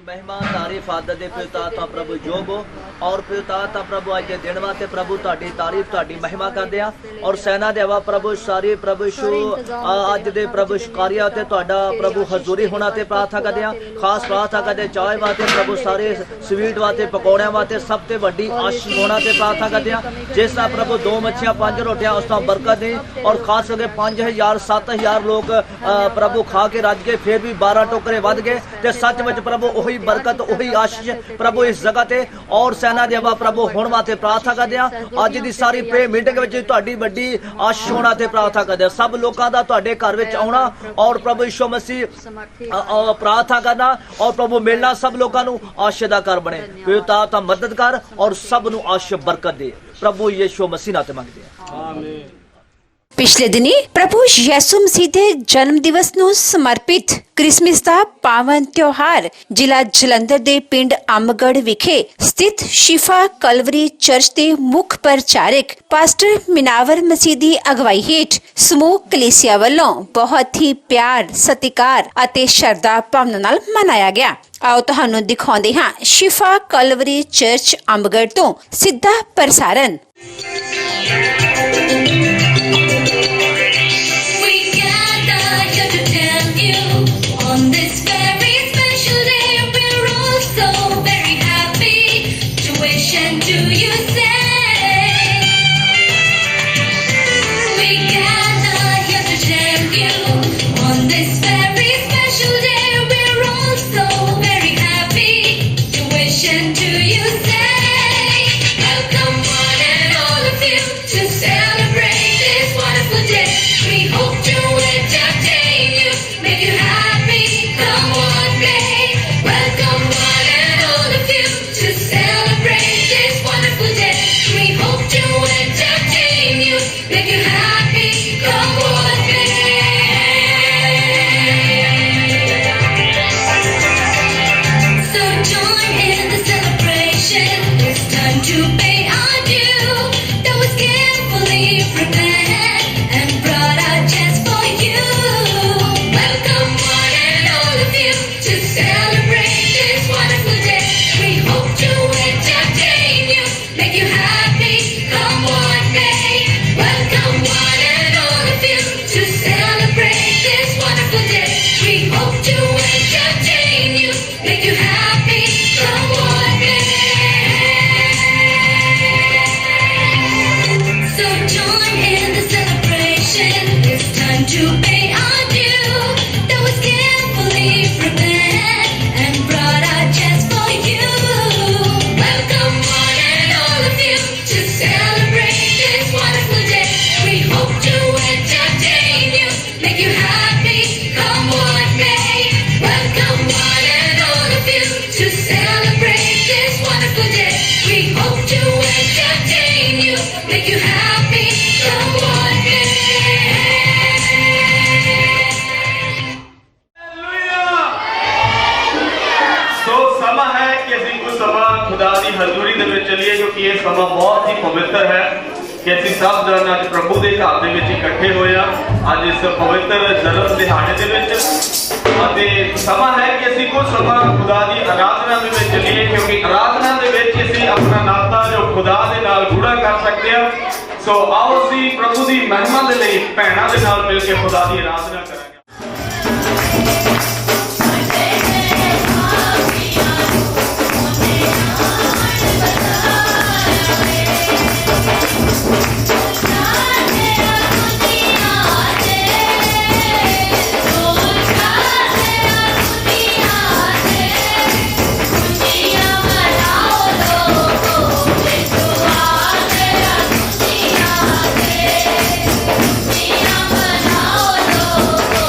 महिमा तारीफ आदत दे पिता प्रभु जोग हो और पिता प्रभु अज के दिन वास्ते प्रभु ताड़ी तारीफ ताड़ी महिमा करते हैं और सेना दे हवा प्रभु सारी प्रभु शु अज दे प्रभु कार्य ते तुहाडा प्रभु हजूरी होना ते प्रार्थना करते हैं। खास प्रार्थना करते चाय वास्ते प्रभु सारे स्वीट वास्ते पकौड़ियां वास्ते सब ते वड्डी आशीष होना ते प्रार्थना करते हैं। जिस तरह प्रभु 2 मच्छियां 5 रोटियां उस तरह बरकत दे और खास करके 5000 7000 लोग प्रभु खा के रज गए फिर भी 12 टोकरे वध गए ते सचमुच प्रभु वही बरकत वही आशीष प्रभु इस जगह ते और सेना दे हवा प्रभु हुण वास्ते प्रार्थना करदे आ। अज दी सारी प्रे मीटिंग विच तुहाडी वड्डी आशीष होना ते प्रार्थना करदे सब लोकां दा तुहाडे घर विच आउणा और प्रभु यीशु मसीह प्रार्थना करना और प्रभु मिलना सब लोकां नूं आशीष दा घर बने। पिता ता मदद कर और सब नूं आशीष बरकत दे प्रभु यीशु मसीह नाते मंगदे आमीन। पिछले दिनी प्रभु यीशु मसीह दे जन्म दिवस नूं समर्पित क्रिसमस दा पावन त्योहार जिला जलंधर दे पिंड अंबगढ़ विखे स्थित शिफा कलवरी चर्च दे मुख प्रचारक पास्टर मिनावर मसीह दी अगवाई हेठ समूह कलीसिया वालों बहुत ही प्यार सत्कार अते श्रद्धा भावना नाल मनाया गया। आओ तुहानू दिखाउंदे हां शिफा कलवरी चर्च अंबगढ़ तो सीधा प्रसारण। On this very special day, we're all so very happy to wish and to you say we gather here to tell you. On this very special day, we're all so very happy to wish and to you say welcome one and all of you to celebrate this wonderful day. We hope to entertain you, make you happy. Come on, babe. Welcome one and all of you to celebrate this wonderful day. We hope to entertain you, make you happy. Come on, babe. So join in the celebration. It's time to pay our due. That was carefully prepared and brought out just for you. Welcome one and all of you to celebrate this wonderful day. We hope to entertain you, make you happy. Come on, babe. Welcome one and all of you to celebrate this wonderful day. We hope to entertain you, make you happy. Come on, babe. So join in the celebration. It's time to pay our due. That was carefully prepared and brought out just for you. Welcome one and all of you to celebrate this wonderful day. We hope to entertain you, make you happy. Come on, babe. Welcome one and all of you to celebrate this wonderful day. We hope to entertain you, make you happy. Come on, babe. सो समा है कि ਅਸੀਂ ਕੁਝ ਸਮਾਂ ਖੁਦਾ ਦੀ ਹਜ਼ੂਰੀ ਦੇ ਵਿੱਚ ਚੱਲੀਏ ਕਿਉਂਕਿ ਇਹ ਸਮਾਂ ਬਹੁਤ ਹੀ ਪਵਿੱਤਰ ਹੈ ਕਿ ਅਸੀਂ ਸਭ ਜਣ ਅੱਜ ਪ੍ਰਭੂ ਦੇ ਘਰ ਦੇ ਵਿੱਚ ਇਕੱਠੇ ਹੋਏ ਆ ਅੱਜ ਇਸ ਪਵਿੱਤਰ ਜਨਮ ਦਿਹਾੜੇ ਦੇ ਵਿੱਚ ਅਤੇ ਸਮਾਂ ਹੈ ਕਿ ਅਸੀਂ ਕੁਝ ਸਮਾਂ ਖੁਦਾ ਦੀ ਆਰਾਧਨਾ ਦੇ ਵਿੱਚ ਚੱਲੀਏ ਕਿਉਂਕਿ ਆਰਾਧਨਾ ਦੇ ਵਿੱਚ ਅਸੀਂ ਆਪਣਾ ਨਾਤਾ ਜੋ ਖੁਦਾ ਦੇ ਨਾਲ ਗੂੜਾ ਕਰ ਸਕਦੇ ਹਾਂ। ਸੋ ਆਓ ਅਸੀਂ ਪ੍ਰਭੂ ਦੀ ਮਹਿਮਾ ਦੇ ਲਈ ਭੈਣਾਂ ਦੇ ਨਾਲ ਮਿਲ ਕੇ ਖੁਦਾ ਦੀ ਆਰਾਧਨਾ ਕਰਾਂਗੇ। Oh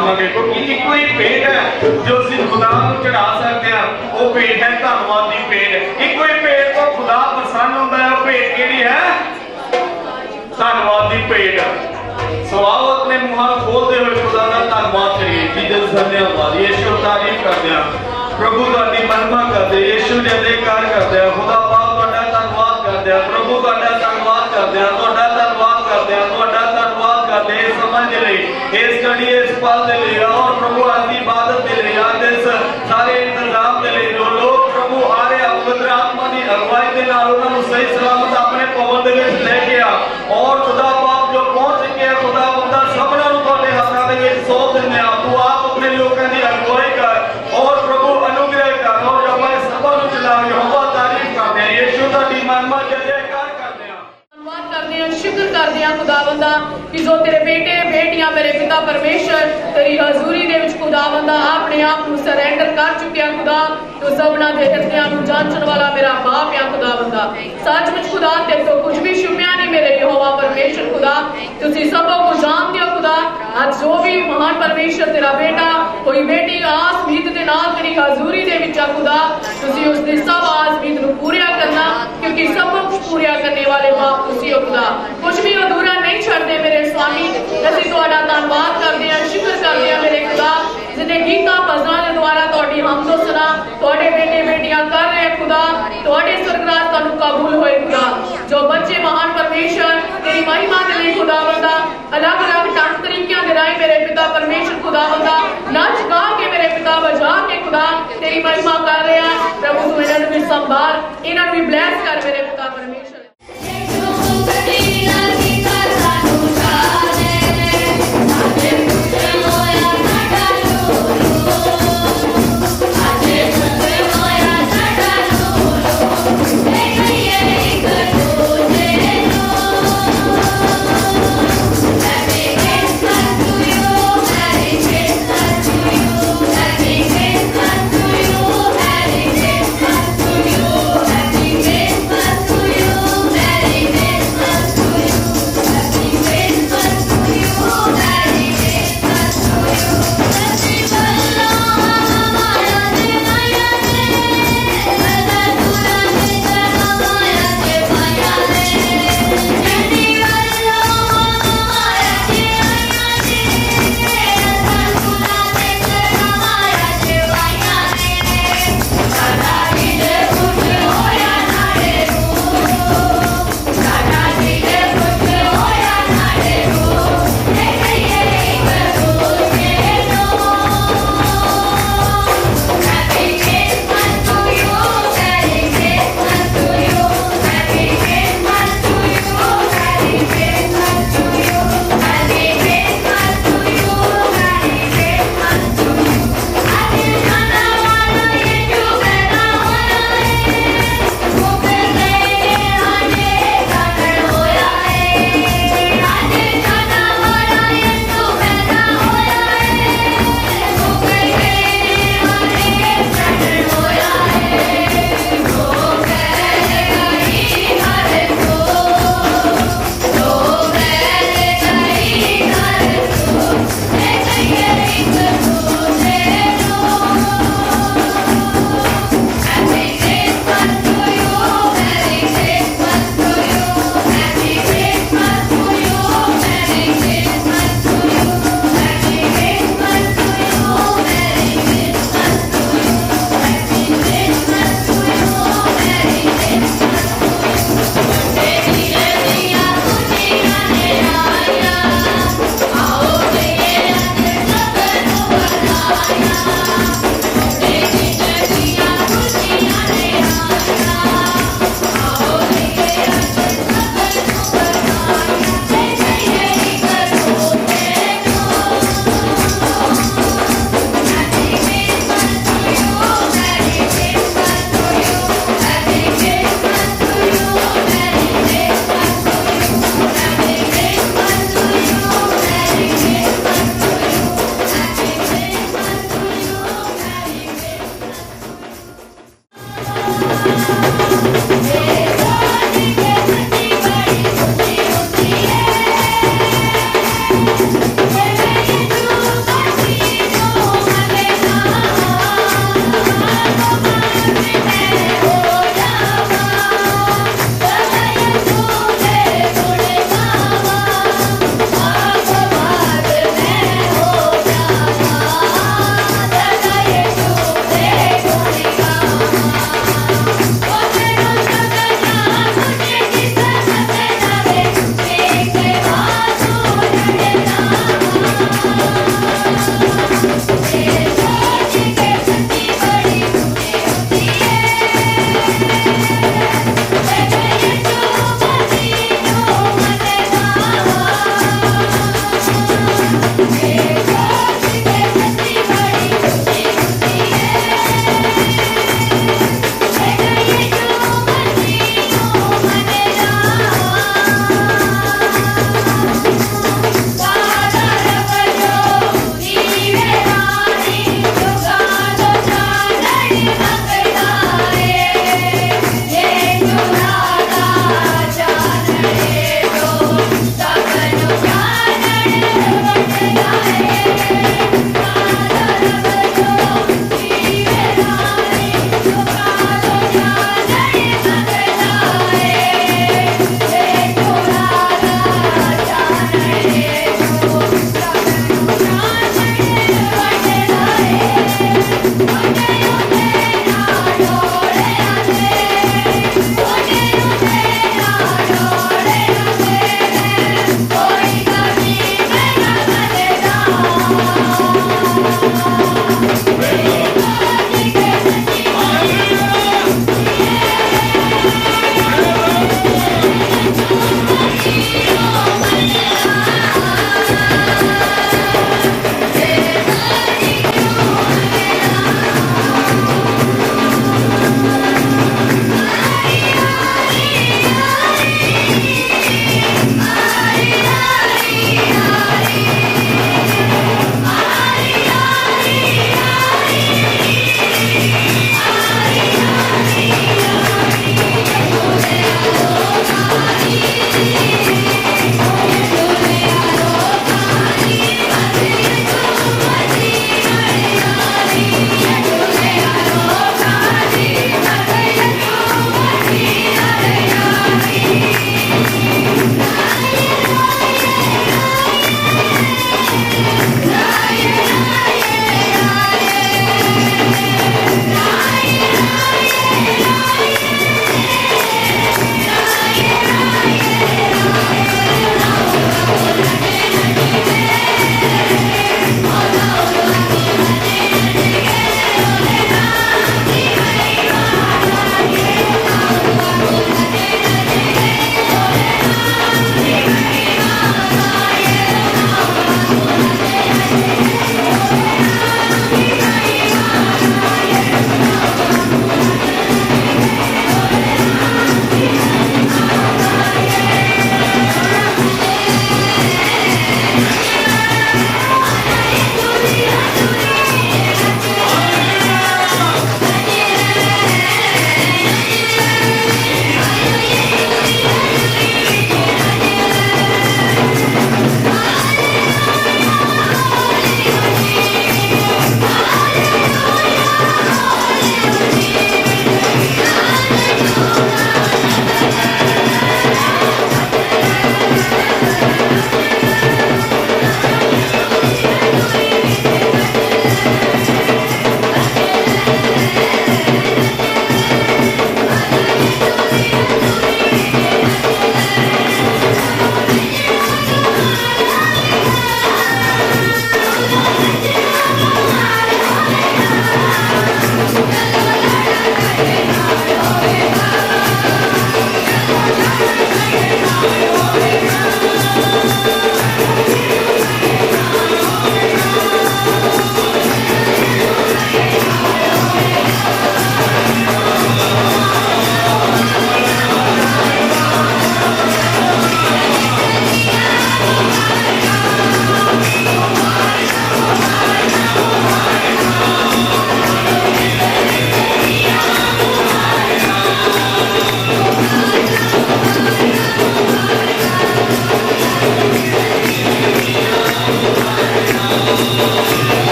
ਜਾਵਾਂਗੇ ਕਿਉਂਕਿ ਇੱਕੋ ਹੀ ਭੇਟ ਹੈ ਜੋ ਅਸੀਂ ਖੁਦਾ ਨੂੰ ਚੜਾ ਸਕਦੇ ਹਾਂ, ਉਹ ਭੇਟ ਹੈ ਧੰਨਵਾਦ ਦੀ ਭੇਟ। ਇੱਕੋ ਹੀ ਭੇਟ ਤੋਂ ਖੁਦਾ ਪ੍ਰਸੰਨ ਹੁੰਦਾ ਹੈ, ਉਹ ਭੇਟ ਕਿਹੜੀ ਹੈ? ਧੰਨਵਾਦ ਦੀ ਭੇਟ। ਸੋ ਆਓ ਆਪਣੇ ਮੂੰਹਾਂ ਖੋਲਦੇ ਹੋਏ ਖੁਦਾ ਦਾ ਧੰਨਵਾਦ ਕਰੀਏ। ਜਿਹਦੇ ਧੰਨਵਾਦ ਯਿਸੂ ਤਾਰੀਫ ਕਰਦੇ ਹਾਂ, ਪ੍ਰਭੂ ਤੁਹਾਡੀ ਮਹਿਮਾ ਕਰਦੇ, ਯਿਸੂ ਦੇ ਅਧਿਕਾਰ ਕਰਦੇ ਹਾਂ। ਖੁਦਾ ਪਾਕ ਤੁਹਾਡਾ ਧੰਨਵਾਦ ਕਰਦੇ ਹਾਂ, ਪ੍ਰਭੂ ਤੁਹਾਡਾ ਧੰਨਵਾਦ ਕਰਦੇ ਹਾਂ, ਤੁਹਾਡਾ ਧੰਨਵਾਦ ਕਰਦੇ ਹਾਂ, ਤੁਹਾਡਾ ਧੰਨਵਾਦ ਕਰਦੇ ਹਾਂ। ਇਸ ਸਮਝ ਦੇ ਲਈ, ਇਸ ਘੜੀ, ਇਸ ਪਲ ਦੇ ਲਈ, ਔਰ ਪ੍ਰਭੂ ਅੱਜ ਦੀ ਇਬਾਦਤ ਦੇ ਲਈ, ਅੱਜ ਇਸ ਸਾਰੇ ਇੰਤਜ਼ਾਮ ਦੇ ਲਈ ਜੋ ਲੋਕ ਪ੍ਰਭੂ ਆ ਰਹੇ ਆ, ਪਵਿੱਤਰ ਆਤਮਾ ਦੀ ਅਗਵਾਈ ਦੇ ਨਾਲ ਉਹਨਾਂ ਨੂੰ ਸਹੀ ਸਲਾਮਤ ਆਪਣੇ ਭਵਨ ਦੇ ਵਿੱਚ ਲੈ ਕੇ ਆ। ਔਰ ਖੁਦਾ ਪਾਕ ਜੋ ਪਹੁੰਚ ਚੁੱਕੇ ਆ, ਖੁਦਾ ਬੰਦਾ ਸਭਨਾਂ ਨੂੰ ਤੁਹਾਡੇ ਹੱਥਾਂ ਦੇ ਵਿੱਚ ਸੌਂਪ ਦਿੰਦੇ ਆ। ਤੂੰ ਆਪ ਆਪਣੇ ਲੋਕਾਂ ਦੀ ਅਗਵਾਈ ਕਰ ਔਰ ਪ੍ਰਭੂ ਅਨੁਗ੍ਰਹ ਕਰ। ਔਰ ਆਪਾਂ ਸਭਾ ਨੂੰ ਚਲਾ ਕੇ ਹਵਾ ਤਾਰੀਫ ਕਰਦੇ ਆ, ਯਿਸੂ ਦੀ ਮਹਿਮਾ ਜੈਕਾਰ ਕਰਦੇ ਆ। ਧੰਨਵਾਦ ਕਰਦੇ ਹਾਂ, ਸ਼ੁਕਰ ਕਰਦੇ ਹਾਂ ਖੁਦਾਵੰਦਾ ਕਿ ਜੋ ਤੇਰੇ ਬੇਟੇ ਬੇਟੀਆਂ ਮੇਰੇ ਪਿਤਾ ਪਰਮੇਸ਼ਰ ਤੇਰੀ ਹਜ਼ੂਰੀ ਦੇ ਵਿੱਚ ਖੁਦਾਵੰਦਾ ਆਪਣੇ ਆਪ ਨੂੰ ਸਰੈਂਡਰ ਕਰ ਚੁੱਕਿਆ। ਖੁਦਾ ਤੂੰ ਸਭਨਾਂ ਦੇ ਹਿਰਦਿਆਂ ਨੂੰ ਜਾਂਚਣ ਵਾਲਾ ਮੇਰਾ ਬਾਪ ਆ ਖੁਦਾਵੰਦਾ। ਸੱਚਮੁੱਚ ਖੁਦਾ ਤੇਰੇ ਤੋਂ ਕੁਝ ਵੀ ਛੁਪਿਆ ਨਹੀਂ ਮੇਰੇ ਯਹੋਵਾ ਪਰਮੇਸ਼ਰ। ਖੁਦਾ ਤੁਸੀਂ ਸਭੋਂ को ਜਾਣਦੇ ਹੋ ਖੁਦਾ। ਅੱਜ ਜੋ ਵੀ ਮਹਾਨ ਪਰਮੇਸ਼ਰ ਤੇਰਾ ਬੇਟਾ ਕੋਈ ਬੇਟੀ ਆਸ ਉਮੀਦ ਦੇ ਨਾਲ ਤੇਰੀ ਹਜ਼ੂਰੀ ਦੇ ਵਿੱਚ ਆ ਖੁਦਾ, ਤੁਸੀਂ ਉਸ ਦੀ ਸਭ ਆਸ ਉਮੀਦ ਨੂੰ ਪੂਰਾ ਕਰਨਾ ਕਿਉਂਕਿ ਸਭ ਕੁਝ ਪੂਰਾ ਕਰਨੇ ਵਾਲੇ ਬਾਪ ਤੁਸੀਂ ਹੋ ਖੁਦਾ। ਕੁਝ ਵੀ ਅਧੂਰਾ ਨਹੀਂ ਛੱਡਦੇ ਮੇਰੇ ਸਵਾਮੀ। ਅਸੀਂ ਤੁਹਾਡਾ ਧੰਨਵਾਦ ਕਰਦੇ ਹਾਂ, ਸ਼ੁਕਰ ਕਰਦੇ ਹਾਂ ਮੇਰੇ ਖੁਦਾ ਜਿਹਨੇ ਗੀਤਾਂ ਭਜਨਾਂ ਦੇ ਦੁਆਰਾ ਤੁਹਾਡੀ ਹਮਦੋ ਸਨਾ ਤੁਹਾਡੇ ਬੇਟੇ ਬੇਟੀਆਂ ਕਰ ਰਹੇ ਖੁਦਾ। ਤੁਹਾਡੇ ਸਰਗਰਾਜ ਤੁਹਾਨੂੰ ਕਬੂਲ ਹੋਏ ਖੁਦਾ। ਜੋ ਬੱਚੇ ਮਹਾਨ ਪਰਮੇਸ਼ਰ ਤੇਰੀ ਮਹਿਮਾ ਦੇ ਲਈ ਖੁਦਾਵੰਦਾ ਅਲੱਗ-ਅਲੱਗ ਢੰਗ ਤਰੀਕਿਆਂ ਦੇ ਰਾਹੀਂ ਮੇਰੇ ਪਿਤਾ ਪਰਮੇਸ਼ਰ ਖੁਦਾਵੰਦਾ ਨੱਚ ਗਾ ਕੇ ਮੇਰੇ ਪਿਤਾ ਵਜਾ ਕੇ ਖੁਦਾ ਤੇਰੀ ਮਹਿਮਾ ਕਰ ਰਹੇ ਆ। ਪ੍ਰਭੂ ਤੂੰ ਇਹਨਾਂ ਨੂੰ ਵੀ ਸੰਭਾਲ, ਇਹਨਾਂ ਨੂੰ ਵੀ ਬਲੈਸ ਕਰ ਮੇਰੇ ਪਿਤਾ ਪਰਮੇਸ਼ਰ। Happy Christmas to you.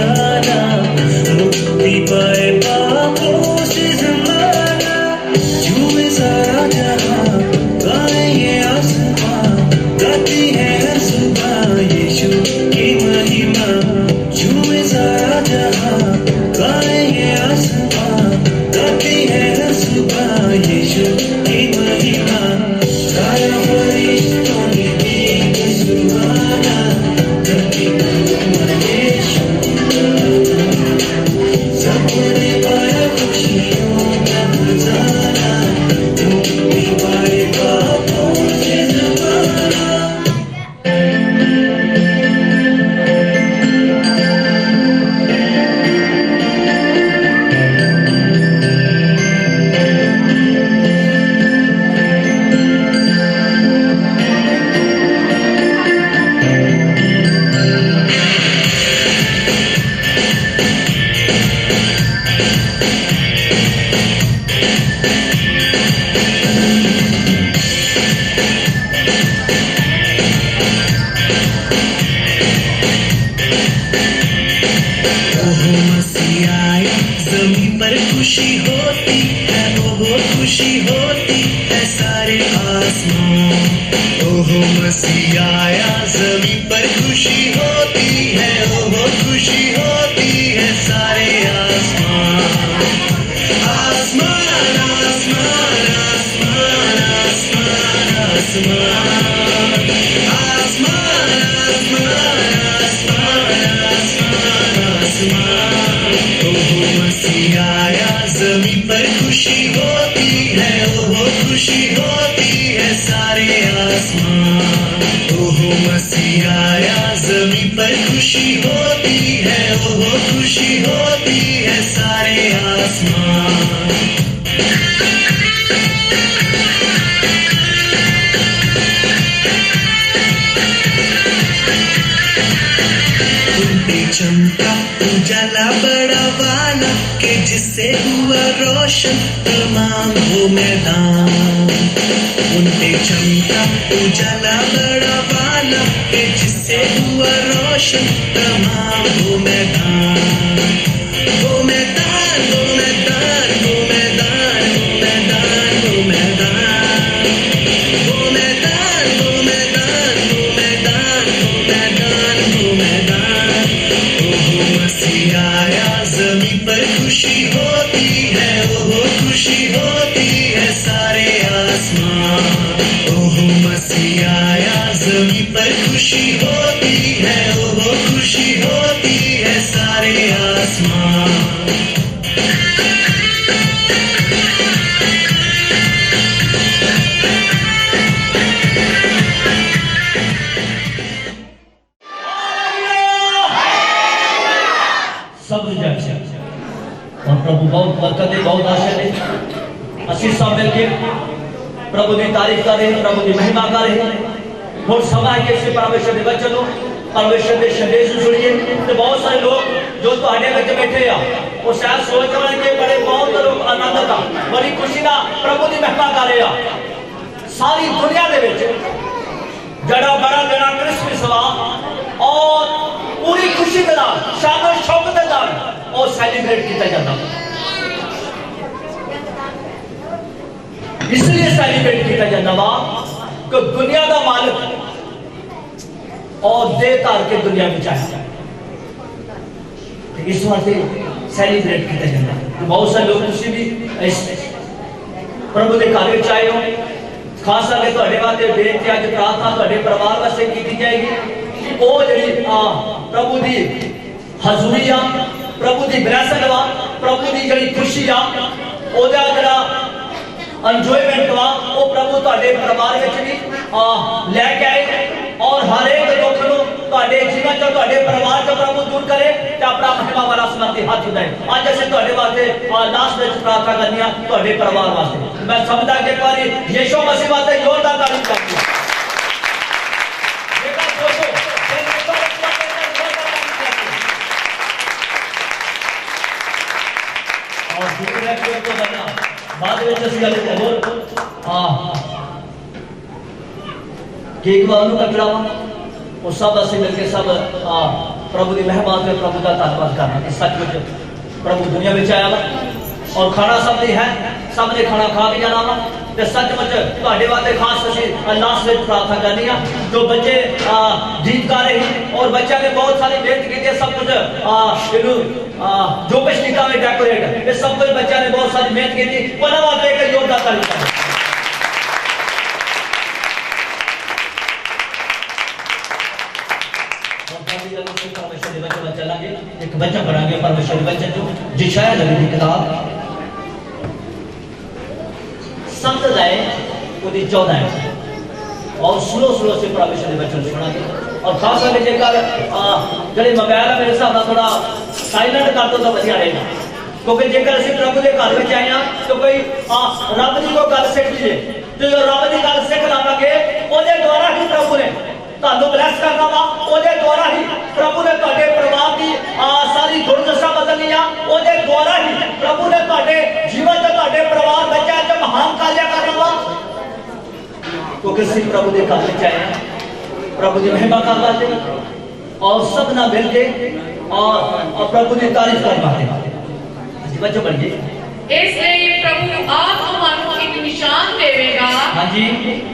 फसाना, मुक्ति पाए पापों से जमाना, झूमे सारा जहां, गाए ये आसमां, गाती है हर सुबह यीशु की महिमा, झूमे सारा जहां, गाए ये आसमां, गाती है हर सुबह यीशु की महिमा, गाया फरिश्तों ने गीत सुहाना, धरती पर यीशु सबने पाया खुशियों का खजाना, मुक्ति पाए पापों से जमाना। ओहो मसीह आया, ज़मीं पर खुशी होती है, ओहो खुशी होती है सारे आसमान। ओहो मसीह आया, ज़मीं पर खुशी होती है, ओहो खुशी होती है सारे आसमान। आसमान आसमान आसमान आसमान आसमान, आसमान आसमान आसमान आसमान, ओहो मसीह आया, ज़मीं पर खुशी होती है, ओहो खुशी होती है सारे आसमान। ओहो मसीह आया, ज़मीं पर खुशी होती है, ओहो खुशी होती है सारे आसमान। उनपे चमका उजाला बड़ा वाला, के जिससे हुआ रोशन तमाम वो मैदान। उनपे चमका उजाला बड़ा वाला, के जिससे हुआ रोशन तमाम वो मैदान। वो मैदान वो मैदान वो मैदान वो मैदान वो मैदान वो मैदान वो मैदान वो मैदान वो मैदान वो मैदान। ओहो मसीह आया, ज़मीं पर खुशी होती है, ओहो खुशी होती है सारे आसमान। ओहो मसीह आया, ज़मीं पर खुशी होती है, ओहो खुशी होती है सारे आसमान। सब रिजेक्शन और प्रभु बहुत बरकत दे, बहुत आशीष दे। ਅਸੀਂ सब मिलके प्रभु की तारीफ कर रहे, प्रभु की महिमा कर रहे। ਹੁਣ ਸਮਾਂ ਹੈ ਕਿ ਅਸੀਂ ਪਰਮੇਸ਼ਰ ਦੇ ਵਚਨ ਨੂੰ, ਪਰਮੇਸ਼ਰ ਦੇ ਸੰਦੇਸ਼ ਨੂੰ ਸੁਣੀਏ। ਤੇ ਬਹੁਤ ਸਾਰੇ ਲੋਕ ਜੋ ਤੁਹਾਡੇ ਵਿੱਚ ਬੈਠੇ ਆ, ਉਹ ਸ਼ਾਇਦ ਸੋਚ ਰਹੇ ਕਿ ਬੜੇ ਬਹੁਤ ਲੋਕ ਆਨੰਦ ਦਾ, ਬੜੀ ਖੁਸ਼ੀ ਦਾ ਪ੍ਰਭੂ ਦੀ ਮਹਿਮਾ ਕਰ ਰਹੇ ਆ। ਸਾਰੀ ਦੁਨੀਆ ਦੇ ਵਿੱਚ ਜਿਹੜਾ ਬੜਾ ਦਿਨ ਕ੍ਰਿਸਮਸ ਵਾ, ਔਰ पूरी खुशी के नाल, शान और शौकत के नाल और सेलिब्रेट किया जाता है। इसलिए सेलिब्रेट किया जाता वा कि दुनिया का मालिक और देवतार के दुनिया में आया, इस वास्ते सेलिब्रेट किया जाता है। बहुत सारे लोग तुसी भी इस प्रभु के घर में आए हो, खास करके ਤੁਹਾਡੇ ਵਾਸਤੇ ਬੇਨਤੀ ਅੱਜ ਪ੍ਰਾਰਥਨਾ ਤੁਹਾਡੇ ਪਰਿਵਾਰ ਵਾਸਤੇ ਕੀਤੀ ਜਾਏਗੀ। ਉਹ ਜਿਹੜੀ प्रभु की हजूरी आ, प्रभु की विरासत वा, प्रभु की जी खुशी आ, ओदा जड़ा एंजॉयमेंट वा, वो प्रभु तुहाडे परिवार विच भी लैके आए और हर एक दुख नूं तुहाडे जीवन चों तुहाडे परिवार चों प्रभु दूर करे ते अपना महिमा वाला समर्थी हाथ उठाए। अज असीं तुहाडे वास्ते लास्ट विच प्रार्थना करनी आ तुहाडे परिवार वास्ते। मैं समझदा कि एक बारी यीशु मसीह वास्ते जोरदार तारीफ करनी है। बाद में केक वालों का ड्रामा और सब ऐसे मिलके सब प्रभु की महिमा ते प्रभु का धन्यवाद करना कि सचमुच प्रभु दुनिया में आया वा और खाना सब दी है, सब ने खाना खा के जाना वा ते सचमुच तुहाडे वास्ते खास असीं लास्ट विच प्रार्थना करनी आ जो बच्चे गीत गा रहे हैं और बच्चों ने बहुत सारी मेहनत की है, सब कुछ इनू जो कुछ लिखा है डेकोरेट ये सब कुछ बच्चों ने बहुत सारी मेहनत की थी, उन्हां वास्ते एक जोरदार ताली करो। चलांगे एक बच्चा पढ़ांगे परमेश्वर के वचन जो यशायाह नबी की किताब 7 अध्याय उसकी 14 और स्लो से परमेश्वर के वचन सुनांगे और खास करके जेकर ਜਿਹੜੇ ਮੋਬਾਈਲ ਆ ਮੇਰੇ ਹਿਸਾਬ ਨਾਲ ਥੋੜਾ ਸਾਇਲੈਂਟ ਕਰ ਦੋ ਤਾਂ ਵਧੀਆ ਰਹੇਗਾ ਕਿਉਂਕਿ ਜੇਕਰ ਅਸੀਂ ਪ੍ਰਭੂ ਦੇ ਘਰ ਵਿੱਚ ਆਏ ਆ ਤਾਂ ਕੋਈ ਰੱਬ ਦੀ ਕੋਈ ਗੱਲ ਸਿੱਖ ਲਈਏ ਤੇ ਜੋ ਰੱਬ ਦੀ ਗੱਲ ਸਿੱਖ ਲਾਵਾਂਗੇ ਉਹਦੇ ਦੁਆਰਾ ਹੀ ਪ੍ਰਭੂ ਨੇ ਤੁਹਾਨੂੰ ਬਲੈਸ ਕਰਨਾ ਵਾ, ਉਹਦੇ ਦੁਆਰਾ ਹੀ ਪ੍ਰਭੂ ਨੇ ਤੁਹਾਡੇ ਪਰਿਵਾਰ ਦੀ ਸਾਰੀ ਦੁਰਦਸ਼ਾ ਬਦਲਣੀ ਆ, ਉਹਦੇ ਦੁਆਰਾ ਹੀ ਪ੍ਰਭੂ ਨੇ ਤੁਹਾਡੇ ਜੀਵਨ ਤੇ ਤੁਹਾਡੇ ਪਰਿਵਾਰ ਬੱਚਿਆਂ 'ਚ ਮਹਾਨ ਕਾਰਜ ਕਰਨਾ ਵਾ ਕਿਉਂਕਿ ਅਸੀਂ ਪ੍ਰਭੂ ਦੇ ਘਰ ਵਿੱਚ ਆਏ ਆ प्रभु की महिमा कर वास्ते और सब ना मिल के और प्रभु की तारीफ कर वास्ते बच्चों बढ़िए इसलिए प्रभु आप ਤੁਹਾਨੂੰ ਇੱਕ ਨਿਸ਼ਾਨ ਦੇਵੇਗਾ। ਹਾਂਜੀ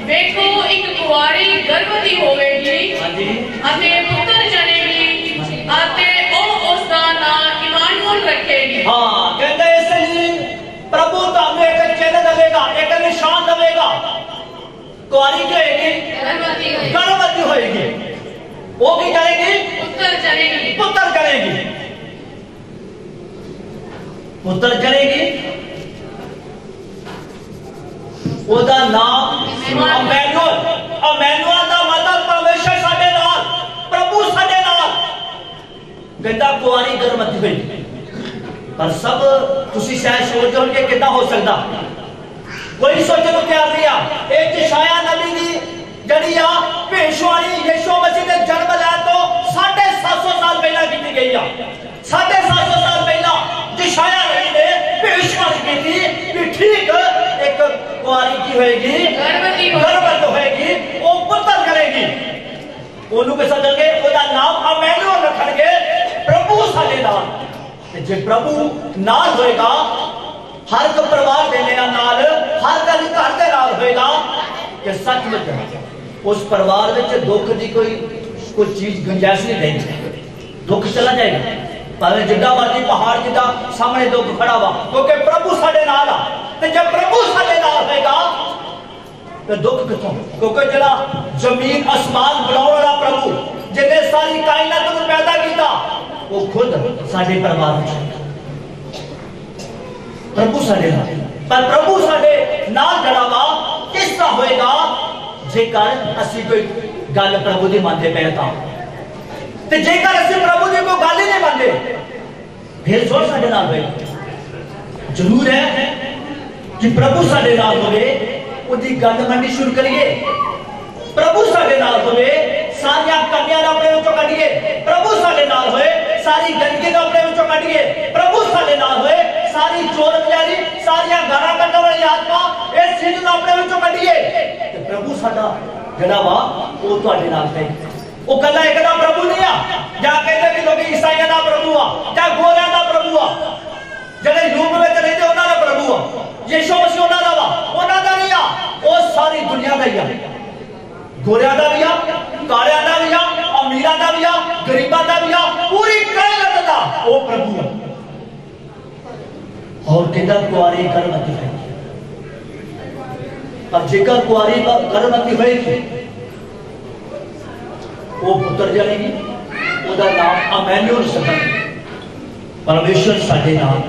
ਵੇਖੋ ਇੱਕ ਕੁਆਰੀ ਗਰਭਵਤੀ ਹੋਵੇਗੀ ਹਾਂਜੀ ਅਤੇ ਪੁੱਤਰ ਜਨੇਗੀ ਅਤੇ ਉਹ ਉਸ ਦਾ ਨਾਮ ਇਮਾਨੁਅਲ ਰੱਖੇਗੀ। हाँ कहते हैं इसलिए प्रभु ਤੁਹਾਨੂੰ एक चिन्ह देगा, एक निशान देगा। कुआरी क्या होगी? गर्भवती होएगी। वो की करेगी? पुत्र जनेगी। पुत्र जनेगी। ਉਹਦਾ ਨਾਮ ਅਮੈਨੂਅਲ ਦਾ ਮਤਲਬ ਪਰਮੇਸ਼ਰ ਸਾਡੇ ਨਾਲ, ਪ੍ਰਭੂ ਸਾਡੇ ਨਾਲ। ਕਹਿੰਦਾ ਕੁਆਰੀ ਗਰਭਵਤੀ ਹੋਈ ਪਰ ਸਭ ਤੁਸੀਂ ਸ਼ਾਇਦ ਸੋਚਦੇ ਹੋਗੇ ਕਿੱਦਾਂ ਹੋ ਸਕਦਾ, ਕੋਈ ਸੋਚਣ ਨੂੰ ਤਿਆਰ ਨਹੀਂ ਆ। ਇਹ ਯਸ਼ਾਇਆ ਨਬੀ ਦੀ ਜਿਹੜੀ ਆ ਭੇਸ਼ਵਾਣੀ ਯਿਸੂ ਮਸੀਹ ਦੇ ਜਨਮ ਲੈਣ ਤੋਂ 750 ਸਾਲ ਪਹਿਲਾਂ ਕੀਤੀ ਗਈ ਆ। 750 ਸਾਲ ਪਹਿਲਾਂ ਯਸ਼ਾਇਆ ਨਬੀ ਨੇ ਭੇਸ਼ਵਾਣੀ ਕੀਤੀ ਕਿ ਠੀਕ ਇੱਕ ਕੁਆਰੀ ਕੀ ਹੋਏਗੀ? ਗਰਭਵਤੀ ਹੋਏਗੀ, ਉਹ ਪੁੱਤਰ ਕਰੇਗੀ। ਉਹਨੂੰ ਕਿਸ ਦੇਣਗੇ? ਉਹਦਾ ਨਾਮ ਅਮੈਨੂਅਲ ਰੱਖਣਗੇ, ਪ੍ਰਭੂ ਸਾਡੇ ਨਾਲ। ਤੇ ਜੇ ਪ੍ਰਭੂ ਨਾਲ ਹੋਏਗਾ हर एक परिवार देने नाल, हर घर दे नाल होएगा कि सचमुच उस परिवार में दुख की कोई चीज गुंजाइश नहीं रहेगी, दुख चला जाएगा। पर जिद्दा मर्जी पहाड़ जिद्दा सामने दुख खड़ा वा क्योंकि प्रभु साडे नाल आ। ते जब प्रभु साडे नाल होएगा तो दुख किथों? क्योंकि जड़ा जमीन आसमान बनाने वाला प्रभु जिन्हें सारी कायनात को पैदा किया वो खुद साडे परिवार में प्रभु साडे नाल। पर प्रभु साडे नाल जड़ा वा किस तरह होएगा जेकर असि कोई गल प्रभु दी मानदे पे तां। ते जेकर असि प्रभु दी कोई गल ही नहीं मानदे फिर जोर साडे नाल होएगा। जरूर है कि प्रभु साडे नाल होवे ओदी गल मननी शुरू करिए, प्रभु साडे नाल होवे सारियां कमियां अपने विचों कढिए, प्रभु साडे नाल होए सारी गंदगी अपने विचों कढिए, प्रभु साडे नाल होए सारी चोर बजारी सारियां गाना कढण वाली आत्मा इस चीज ਨੂੰ ਆਪਣੇ ਵਿੱਚੋਂ ਕੱਢੀਏ ਤੇ ਪ੍ਰਭੂ ਸਾਡਾ ਜਿਹੜਾ ਵਾ ਉਹ ਤੁਹਾਡੇ ਨਾਲ ਹੈ। ਉਹ ਕੱਲਾ ਇੱਕ ਦਾ ਪ੍ਰਭੂ ਨਹੀਂ ਆ ਜਾਂ ਕਹਿੰਦੇ ਕਿ ਲੋਕੀ ਈਸਾਈਆਂ ਦਾ ਪ੍ਰਭੂ ਆ ਜਾਂ ਗੋਰਿਆਂ ਦਾ ਪ੍ਰਭੂ ਆ, ਜਿਹੜੇ ਯੂਰਪ ਵਿੱਚ ਰਹਿੰਦੇ ਉਹਨਾਂ ਦਾ ਪ੍ਰਭੂ ਆ। ਯਿਸੂ ਮਸੀਹ ਉਹਨਾਂ ਦਾ ਵਾ, ਉਹਨਾਂ ਦਾ ਨਹੀਂ ਆ, ਉਹ ਸਾਰੀ ਦੁਨੀਆ ਦਾ ਹੀ ਆ। ਗੋਰਿਆਂ ਦਾ ਵੀ ਆ, ਕਾਲਿਆਂ ਦਾ ਵੀ ਆ, ਅਮੀਰਾਂ ਦਾ ਵੀ ਆ, ਗਰੀਬਾਂ ਦਾ ਵੀ ਆ, ਪੂਰੀ ਕਾਇਨਾਤ ਦਾ ਉਹ ਪ੍ਰਭੂ ਆ। और कहता कुआरी गर्भवती है। अब जेकर कुआरी गर्भवती होएगी वो पुत्र जनेगी, ਉਹਦਾ ਨਾਮ ਅਮੈਨੂਅਲ ਰੱਖਣਗੇ, परमेश्वर साडे नाल।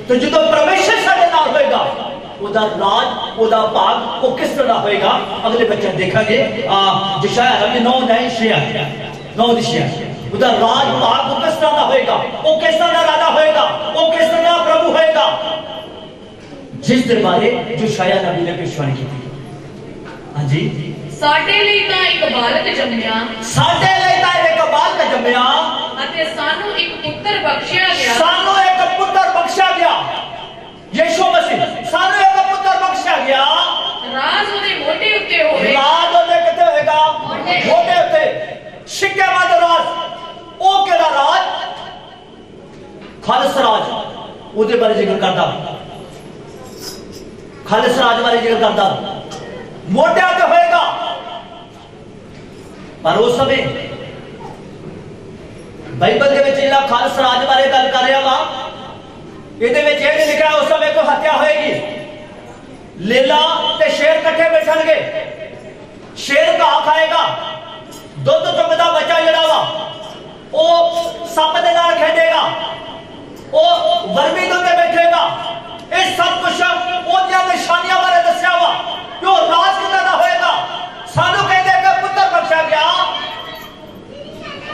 तो जो परमेश्वर साडे नाल होएगा ਉਹਦਾ ਰਾਜ ਉਹਦਾ ਭਾਗ ਉਹ किस तरह होएगा अगले बच्चे देखेंगे। यशायाह नबी 9:6 ਉਹਦਾ ਰਾਜ ਭਾਗ ਉਹ किस तरह होएगा, वो किस तरह राजा होएगा, वो किस तरह प्रभु होएगा, जिस दरबारे जो यशायाह नबी ने भविष्यवाणी की थी। हाँ जी ਸਾਡੇ ਲਈ ਤਾਂ ਇੱਕ ਬਾਲਕ ਜੰਮਿਆ, ਸਾਡੇ ਲਈ ਤਾਂ ਇੱਕ ਬਾਲਕ ਜੰਮਿਆ ਅਤੇ ਸਾਨੂੰ ਇੱਕ ਪੁੱਤਰ ਬਖਸ਼ਿਆ ਗਿਆ। ਸਾਨੂੰ ਇੱਕ ਪੁੱਤਰ ਬਖਸ਼ਿਆ ਗਿਆ, ਯਿਸੂ ਮਸੀਹ ਸਾਨੂੰ ਇੱਕ ਪੁੱਤਰ ਬਖਸ਼ਿਆ ਗਿਆ। ਰਾਜ ਉਹਦੇ ਮੋਢੇ ਉੱਤੇ ਹੋਵੇ। ਰਾਜ ਉਹਦੇ ਕਿੱਥੇ ਹੋਏਗਾ? ਮੋਢੇ ਉੱਤੇ। ਸਿੱਕੇ ਦਾ ਰਾਜ ਉਹ ਕਿਹੜਾ ਖਾਲਸ ਰਾਜ ਉਹਦੇ ਬਾਰੇ ਜ਼ਿਕਰ ਕਰਦਾ, ਖਾਲਸ ਰਾਜ ਬਾਰੇ ਜ਼ਿਕਰ ਕਰਦਾ, ਮੋਢਿਆਂ ਤੇ ਹੋਏਗਾ। ਪਰ ਉਸ ਸਮੇਂ ਬਾਈਬਲ ਦੇ ਵਿੱਚ ਜਿਹੜਾ ਖਾਲਸ ਰਾਜ ਬਾਰੇ ਗੱਲ ਕਰ ਰਿਹਾ ਵਾ, ਇਹਦੇ ਵਿੱਚ ਇਹ ਨਹੀਂ ਲਿਖਿਆ ਉਸ ਸਮੇਂ ਕੋਈ ਹੱਤਿਆ ਹੋਏਗੀ। ਲੇਲਾ ਤੇ ਸ਼ੇਰ ਇਕੱਠੇ ਬੈਠਣਗੇ, ਸ਼ੇਰ ਘਾਹ ਖਾਏਗਾ, ਦੁੱਧ ਚੁੰਗਦਾ ਬੱਚਾ ਜਿਹੜਾ ਵਾ ਉਹ ਸੱਪ ਦੇ ਨਾਲ ਖੇਡੇਗਾ, ਉਹ ਵਰਮੀ ਦੇ ਉੱਤੇ ਬੈਠੇਗਾ। ਇਹ ਸਭ ਕੁਝ ਉਹਦੀਆਂ ਨਿਸ਼ਾਨੀਆਂ ਬਾਰੇ ਦੱਸਿਆ ਵਾ ਕਿ ਉਹ ਰਾਜ ਕਿੱਦਾਂ ਦਾ ਹੋਏਗਾ। ਸਾਨੂੰ ਕਹਿੰਦੇ ਕਿ ਪੁੱਤਰ ਬਖਸ਼ਿਆ ਗਿਆ,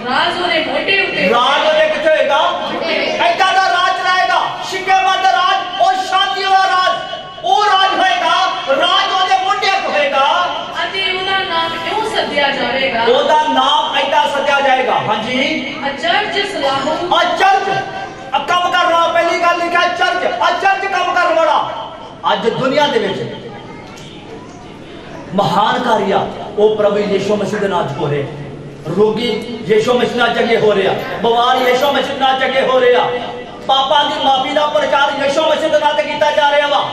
ਰਾਜ ਉਹਦੇ ਮੋਢੇ ਉੱਤੇ, ਰਾਜ ਉਹਦੇ ਕਿੱਥੇ ਹੋਏਗਾ? ਏਦਾਂ ਦਾ ਰਾਜ ਚਲਾਏਗਾ, ਸ਼ਿਕੇਮਤ ਰਾਜ, ਉਹ ਸ਼ਾਂਤੀ ਵਾਲਾ ਰਾਜ, ਉਹ ਰਾਜ ਹੋਏਗਾ, ਰਾਜ ਉਹਦੇ ਮੋਢੇ ਤੇ ਹੋਏਗਾ ਅਤੇ ਉਹਦਾ ਨਾਮ ਕਿਉਂ ਸੱਦਿਆ ਜਾਵੇਗਾ? ਉਹਦਾ ਨਾਮ ਏਦਾਂ ਸੱਦਿਆ ਜਾਏਗਾ। ਹਾਂਜੀ, ਅਚਰਜ ਸਲਾਹੂ, ਅਚਰਜ ਕੰਮ ਕਰਨ ਵਾਲਾ, ਪਹਿਲੀ ਗੱਲ ਲਿਖਿਆ ਅਚਰਜ, ਅਚਰਜ ਕੰਮ ਕਰਨ ਵਾਲਾ। ਅੱਜ ਦੁਨੀਆ ਦੇ ਵਿੱਚ ਮਹਾਨ ਕਾਰਿਆ ਉਹ ਪ੍ਰਭੂ ਯਿਸੂ ਮਸੀਹ ਦੇ ਨਾਮ 'ਚ ਹੋ ਰਹੇ। ਰੋਗੀ ਯਿਸੂ ਮਸੀਹ ਨਾਲ ਚੰਗੇ ਹੋ ਰਿਹਾ, ਬਿਮਾਰ ਯਿਸੂ ਮਸੀਹ ਨਾਲ ਚੰਗੇ ਹੋ ਰਿਹਾ, ਪਾਪਾਂ ਦੀ ਮਾਫੀ ਦਾ ਪ੍ਰਚਾਰ ਯਿਸੂ ਮਸੀਹ ਦੇ ਨਾਂ ਤੇ ਕੀਤਾ ਜਾ ਰਿਹਾ ਵਾ।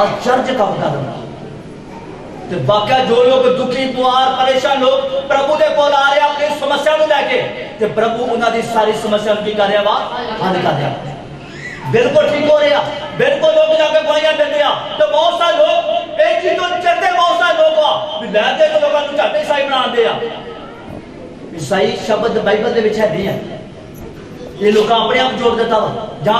ਅਚਰਜ ਕੰਮ ਕਰਨਾ ਤੇ ਬਾਕੀ ਜੋ ਲੋਕ ਦੁਖੀ ਪੁਆਰ ਪਰੇਸ਼ਾਨ ਲੋਕ ਪ੍ਰਭੂ ਦੇ ਕੋਲ ਆ ਰਹੇ ਆਪਣੀ ਸਮੱਸਿਆ ਨੂੰ ਲੈ ਕੇ, ਤੇ ਪ੍ਰਭੂ ਉਹਨਾਂ ਦੀ ਸਾਰੀ ਸਮੱਸਿਆ ਨੂੰ ਕੀ ਕਰ ਰਿਹਾ ਵਾ? ਹੱਲ ਕਰ ਰਿਹਾ। ਬਿਲਕੁਲ ਠੀਕ ਹੋ ਰਿਹਾ, ਬਿਲਕੁਲ ਲੋਕ ਜਾ ਕੇ ਗਵਾਹੀਆਂ ਦਿੰਦੇ ਆ। ਤੇ ਬਹੁਤ ਸਾਰੇ ਲੋਕ ਇਹ ਚੀਜ਼ ਤੋਂ ਚੜਦੇ, ਬਹੁਤ ਸਾਰੇ ਲੋਕ ਆ ਵੀ ਲੈ ਦੇ ਲੋਕਾਂ ਨੂੰ ਝਾਟੇ ਈਸਾਈ ਬਣਾਉਂਦੇ ਆ। ਈਸਾਈ ਸ਼ਬਦ ਬਾਈਬਲ ਦੇ ਵਿੱਚ ਹੈ ਨਹੀਂ ਹੈ, ਇਹ ਲੋਕਾਂ ਆਪਣੇ ਆਪ ਜੋੜ ਦਿੱਤਾ ਵਾ, ਜਾਂ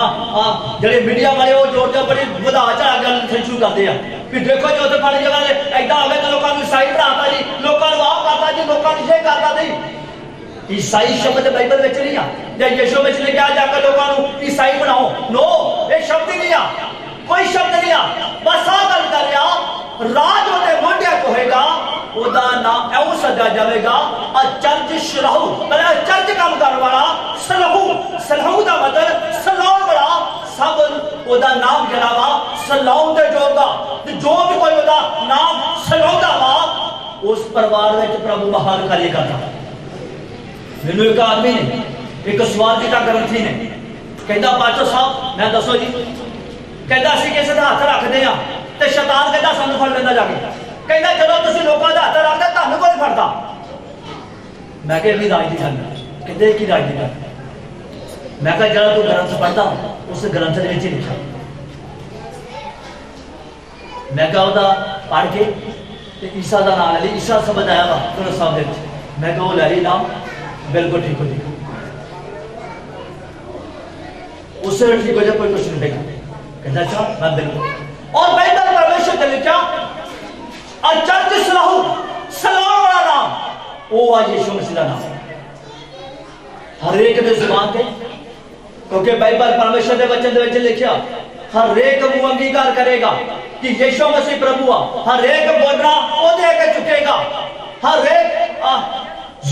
ਜਿਹੜੇ ਮੀਡੀਆ ਵਾਲੇ ਉਹ ਜੋੜਦੇ ਬੜੀ ਵਧਾ ਚੜਾ ਗੱਲ ਸ਼ੁਰੂ ਕਰਦੇ ਆ ਵੀ ਦੇਖੋ ਜੀ ਉੱਥੇ ਫਾਲੀ ਜਗ੍ਹਾ ਤੇ ਐਦਾਂ ਹੋ ਗਿਆ ਤੇ ਲੋਕਾਂ ਨੂੰ ਈਸਾਈ ਬਣਾਤਾ ਜੀ, ਲੋਕਾਂ ਨੂੰ ਆਹ ਕਰਤਾ ਜੀ, ਲੋਕਾਂ ਨੂੰ ਇਹ ਕਰਤਾ ਜੀ। ਈਸਾਈ ਸ਼ਬਦ ਬਾਈਬਲ ਵਿੱਚ ਨਹੀਂ ਆ, ਜਾਂ ਯਿਸੂ ਵਿੱਚ ਲਿਖਿਆ ਜਾ ਕੇ ਲੋਕਾਂ ਨੂੰ ਈਸਾਈ ਬਣਾਓ। ਨੋ, ਇਹ ਸ਼ਬਦ ਹੀ ਨਹੀਂ ਆ, ਕੋਈ ਸ਼ਬਦ ਨਹੀਂ ਆ। ਬਸ ਆਹ ਗੱਲ ਕਰ ਰਿਹਾ, ਰਾਜ ਉਹਦੇ ਮੋਢਿਆਂ ਤੇ ਹੋਏਗਾ, ਉਹਦਾ ਨਾਮ ਐਉਂ ਸੱਦਿਆ ਜਾਵੇਗਾ ਅਚਰਜ ਸਲਾਹੂ। ਪਹਿਲਾਂ ਅਚਰਜ ਕੰਮ ਕਰਨ ਵਾਲਾ, ਸਲਾਹੂ, ਸਲਾਹੂ ਦਾ ਮਤਲਬ ਸਲਾਉਣ ਵਾਲਾ। ਸਭ ਉਹਦਾ ਨਾਮ ਜਿਹੜਾ ਵਾ ਸਲਾਉਣ ਦੇ ਜੋਗਾ, ਤੇ ਜੋ ਵੀ ਕੋਈ ਉਹਦਾ ਨਾਮ ਸਲਾਉਂਦਾ ਵਾ ਉਸ ਪਰਿਵਾਰ ਵਿੱਚ ਪ੍ਰਭੂ ਮਹਾਨ ਕਾਰਜ ਕਰਦਾ। ਮੈਨੂੰ ਇੱਕ ਆਦਮੀ ਨੇ ਇੱਕ ਸਵਾਲ ਕੀਤਾ, ਗ੍ਰੰਥੀ ਨੇ, ਕਹਿੰਦਾ ਪਾਸਟਰ ਸਾਹਿਬ ਮੈਂ ਦੱਸੋ ਜੀ, ਕਹਿੰਦਾ ਅਸੀਂ ਕਿਸੇ ਦਾ ਹੱਥ ਰੱਖਦੇ ਆ ਤੇ ਸ਼ੈਤਾਨ ਕਹਿੰਦਾ ਸਾਨੂੰ ਫੜ ਲੈਂਦਾ ਜਾ ਕੇ। ਕਹਿੰਦਾ ਜਦੋਂ ਤੁਸੀਂ ਲੋਕਾਂ ਦਾ ਹੱਥ ਰੱਖਦੇ ਤੁਹਾਨੂੰ ਕੋਈ ਫੜਦਾ। ਮੈਂ ਕਿਹਾ ਵੀ ਰਾਜ ਦੀ ਗੱਲ, ਕਹਿੰਦੇ ਕੀ ਰਾਜ ਦੀ ਗੱਲ? ਮੈਂ ਕਿਹਾ ਜਿਹੜਾ ਤੂੰ ਗ੍ਰੰਥ ਪੜ੍ਹਦਾ ਉਸ ਗ੍ਰੰਥ ਦੇ ਵਿੱਚ ਹੀ ਲਿਖਿਆ। ਮੈਂ ਕਿਹਾ ਉਹਦਾ ਪੜ੍ਹ ਕੇ ਤੇ ਈਸਾ ਦਾ ਨਾਮ ਲੈ ਲਈ, ਈਸਾ ਸ਼ਬਦ ਆਇਆ ਵਾ ਗੁਰੂ ਸਾਹਿਬ ਦੇ ਵਿੱਚ। ਮੈਂ ਕਿਹਾ ਉਹ ਲੈ ਲਈ ਨਾਮ, ਬਿਲਕੁਲ ਠੀਕ ਹੋ ਜਾਏਗਾ, उससे ठीक हो जाए, कोई कुछ नहीं देगा। कहता अच्छा मैं बिल्कुल। और बाइबल परमेश्वर ने लिखा अचरज सलाहू, सलाम वाला नाम वो आज यीशु मसीह का नाम हर एक दे जुबान ते, क्योंकि बाइबल परमेश्वर के वचन दे विच लिखिया हर एक मुंह अंगीकार करेगा कि यीशु मसीह प्रभु आ। हर एक बोलना ओदे अगे चुकेगा, हर एक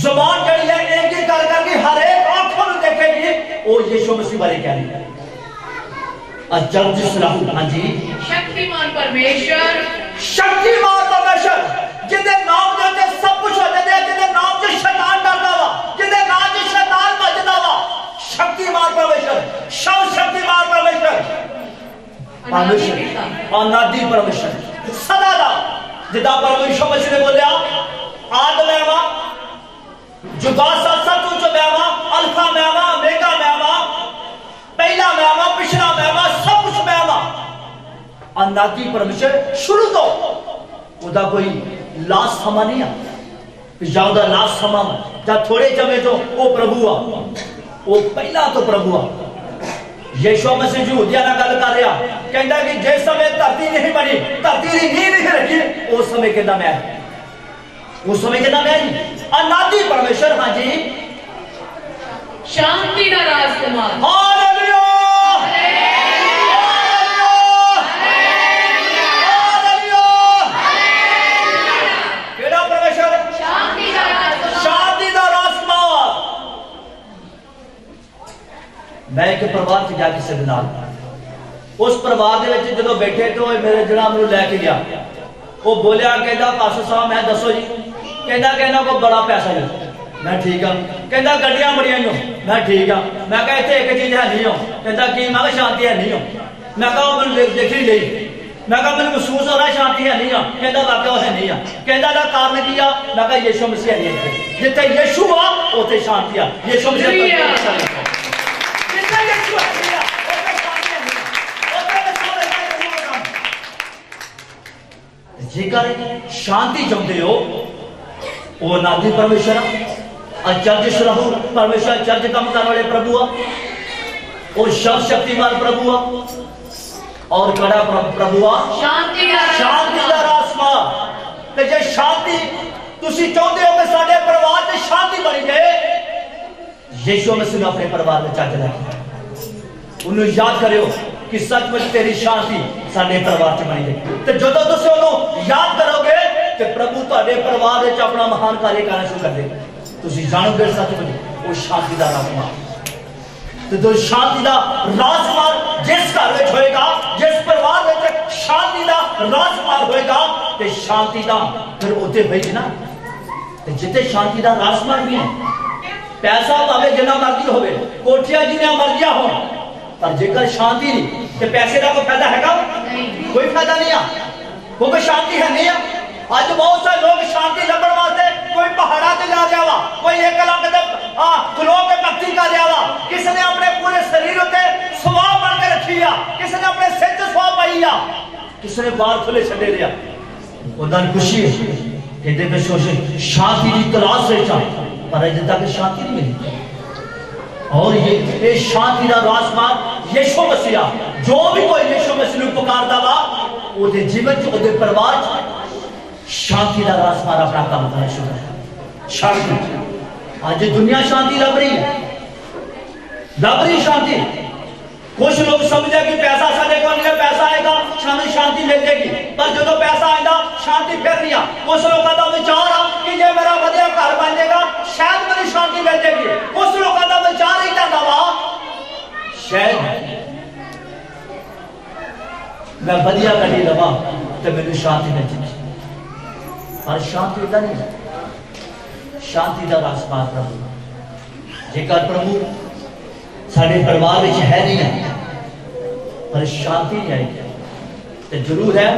जुबान जड़ी है अंगीकार करके हर एक आंखों में देखेगी वो यीशु मसीह बारे कह रही है। अचरज सलाहू, हाँ जी, शक्तिमान परमेश्वर, शक्तिमान परमेश्वर जिहदे नाम दे उत्ते सब कुछ हो जांदा है, जिहदे नाम च शैतान डरदा वा, जिहदे नाम च शैतान भजदा वा। शक्तिमान परमेश्वर, सर्व शक्तिमान परमेश्वर, परमेश्वर अनादि परमेश्वर सदा दा। जिदा प्रभु यीशु मसीह ने बोलिया आद मैं वा, जुदा सब कुछ मैं वा, अल्फा मैं वा, ओमेगा मैं वा, पहला मैं वा, पिछला मैं वा, सब कुछ मैं वा। अनादि परमेश्वर शुरू तो उदा कोई लास्ट समा नहीं आ, या उदा लास्ट समा या थोड़े समय तो वो प्रभु आ, वो पहला तो प्रभु आ। यीशु मसीह यहूदियां नाल गल कर रहा, कहंदा कि जिस समय धरती नहीं बनी, धरती दी नींव नहीं रखी, उस समय कहंदा मैं, उस समय कहंदा मैं जी अनादि परमेश्वर। हाँ जी, शांति का राजकुमार, हालेलुया, मैं एक परिवार से गया किसी के नाल, उस परिवार के विच जदों बैठे तो मेरे जड़ा मैनूं लैके गया, वो बोलिया कहता पास्टर साहब मैं दसो जी, कहता कि इन्हां कोल बड़ा पैसा है, मैं ठीक हाँ। कहता गड्डियां बड़ियां ही हो, मैं ठीक हाँ। मैं कहा इतने एक चीज है नहीं हो। कहता कि मैं कहा शांति है नहीं हो। मैं कहा मैंने देखी नहीं। मैं कहा मैंने महसूस हो रहा है शांति है नहीं आ। कहता वाकई है नहीं आ। कहता का कारण की आ। मैं कहा यीशु मसीह नहीं है। जिथे यीशु आ उथे शांति आ। यीशु मसीह जिथे यीशु है नहीं आ, उथे शांति है नहीं आ। उथे यीशु है। जेकर शांति चाहते हो वो नादी परमेश्वर आ, चर्च रहो परमेश्वर, चर्च काम करने वाले प्रभु आ, और सर्वशक्तिमान प्रभु आ, और कड़ा प्रभु आ शांति का रास्ता। ते जे शांति तुसी चाहते हो कि साडे परिवार में शांति बनी जाए, यीशु मसीह ने अपने परिवार में चज रखा। उन्हें याद करियो कि सचमुच तेरी शांति साडे परिवार च बनी जाए। ते जदों तुसी उन्हें याद करोगे ते प्रभु तुहाडे परिवार विच अपना महान कार्य करना शुरू कर देगा। तुसी जानोगे सचमुच वो शांति का राजकुमार। तो शांति का राजकुमार जिस घर में होएगा, जिस परिवार में शांति का राजकुमार होएगा, ते शांति का फिर उते होएगी ना। ते जिते शांति का राजकुमार भी है, पैसा भावे जिन्ना मर्जी होवे, कोठियां जिन्ना मर्जिया हो, पर जेकर शांति नहीं ते पैसे का कोई फायदा हैगा? कोई फायदा नहीं है, क्योंकि शांति है नहीं है। आज बहुत सारे लोग शांति लभण वास्ते कोई पहाड़ा ते जा रहा वा, कोई एक लाख दे खलो के भक्ति कर रहा वा, किसने अपने पूरे शरीर उत्ते सुवाह बन के रखी आ, किसने अपने सिर ते सुवाह पाई आ, किसने बाल खुले छड़े रिया। उदान खुशी है कहते पे सोचे शांति की तलाश से चा, पर अजे तक शांति नहीं मिली। और ये शांति का राजकुमार यीशु मसीह, जो भी कोई यीशु मसीह को पुकारदा वा ओदे जीवन च ओदे परिवार च शांति का राजकुमार अपना काम करना शुरू कर। शांति आज दुनिया शांति लभ रही है, लभ रही शांति। कुछ लोग समझे कि पैसा साढ़े को नहीं, पैसा आएगा शांति शांति मिल जाएगी, पर जो पैसा आएगा शांति फिर नहीं आ। कुछ लोगों का विचार आ कि जे मेरा बढ़िया घर बन जाएगा शायद मेरी शांति मिल जाएगी। कुछ लोगों का विचार ही करता वा शायद मैं बढ़िया कटी लवा तो मेरी शांति मिल जाएगी, पर शांति का नहीं। शांति का राजकुमार प्रभु, जेकर प्रभु साढ़े परिवार में है नहीं है, पर शांति नहीं आएगी तो जरूर है।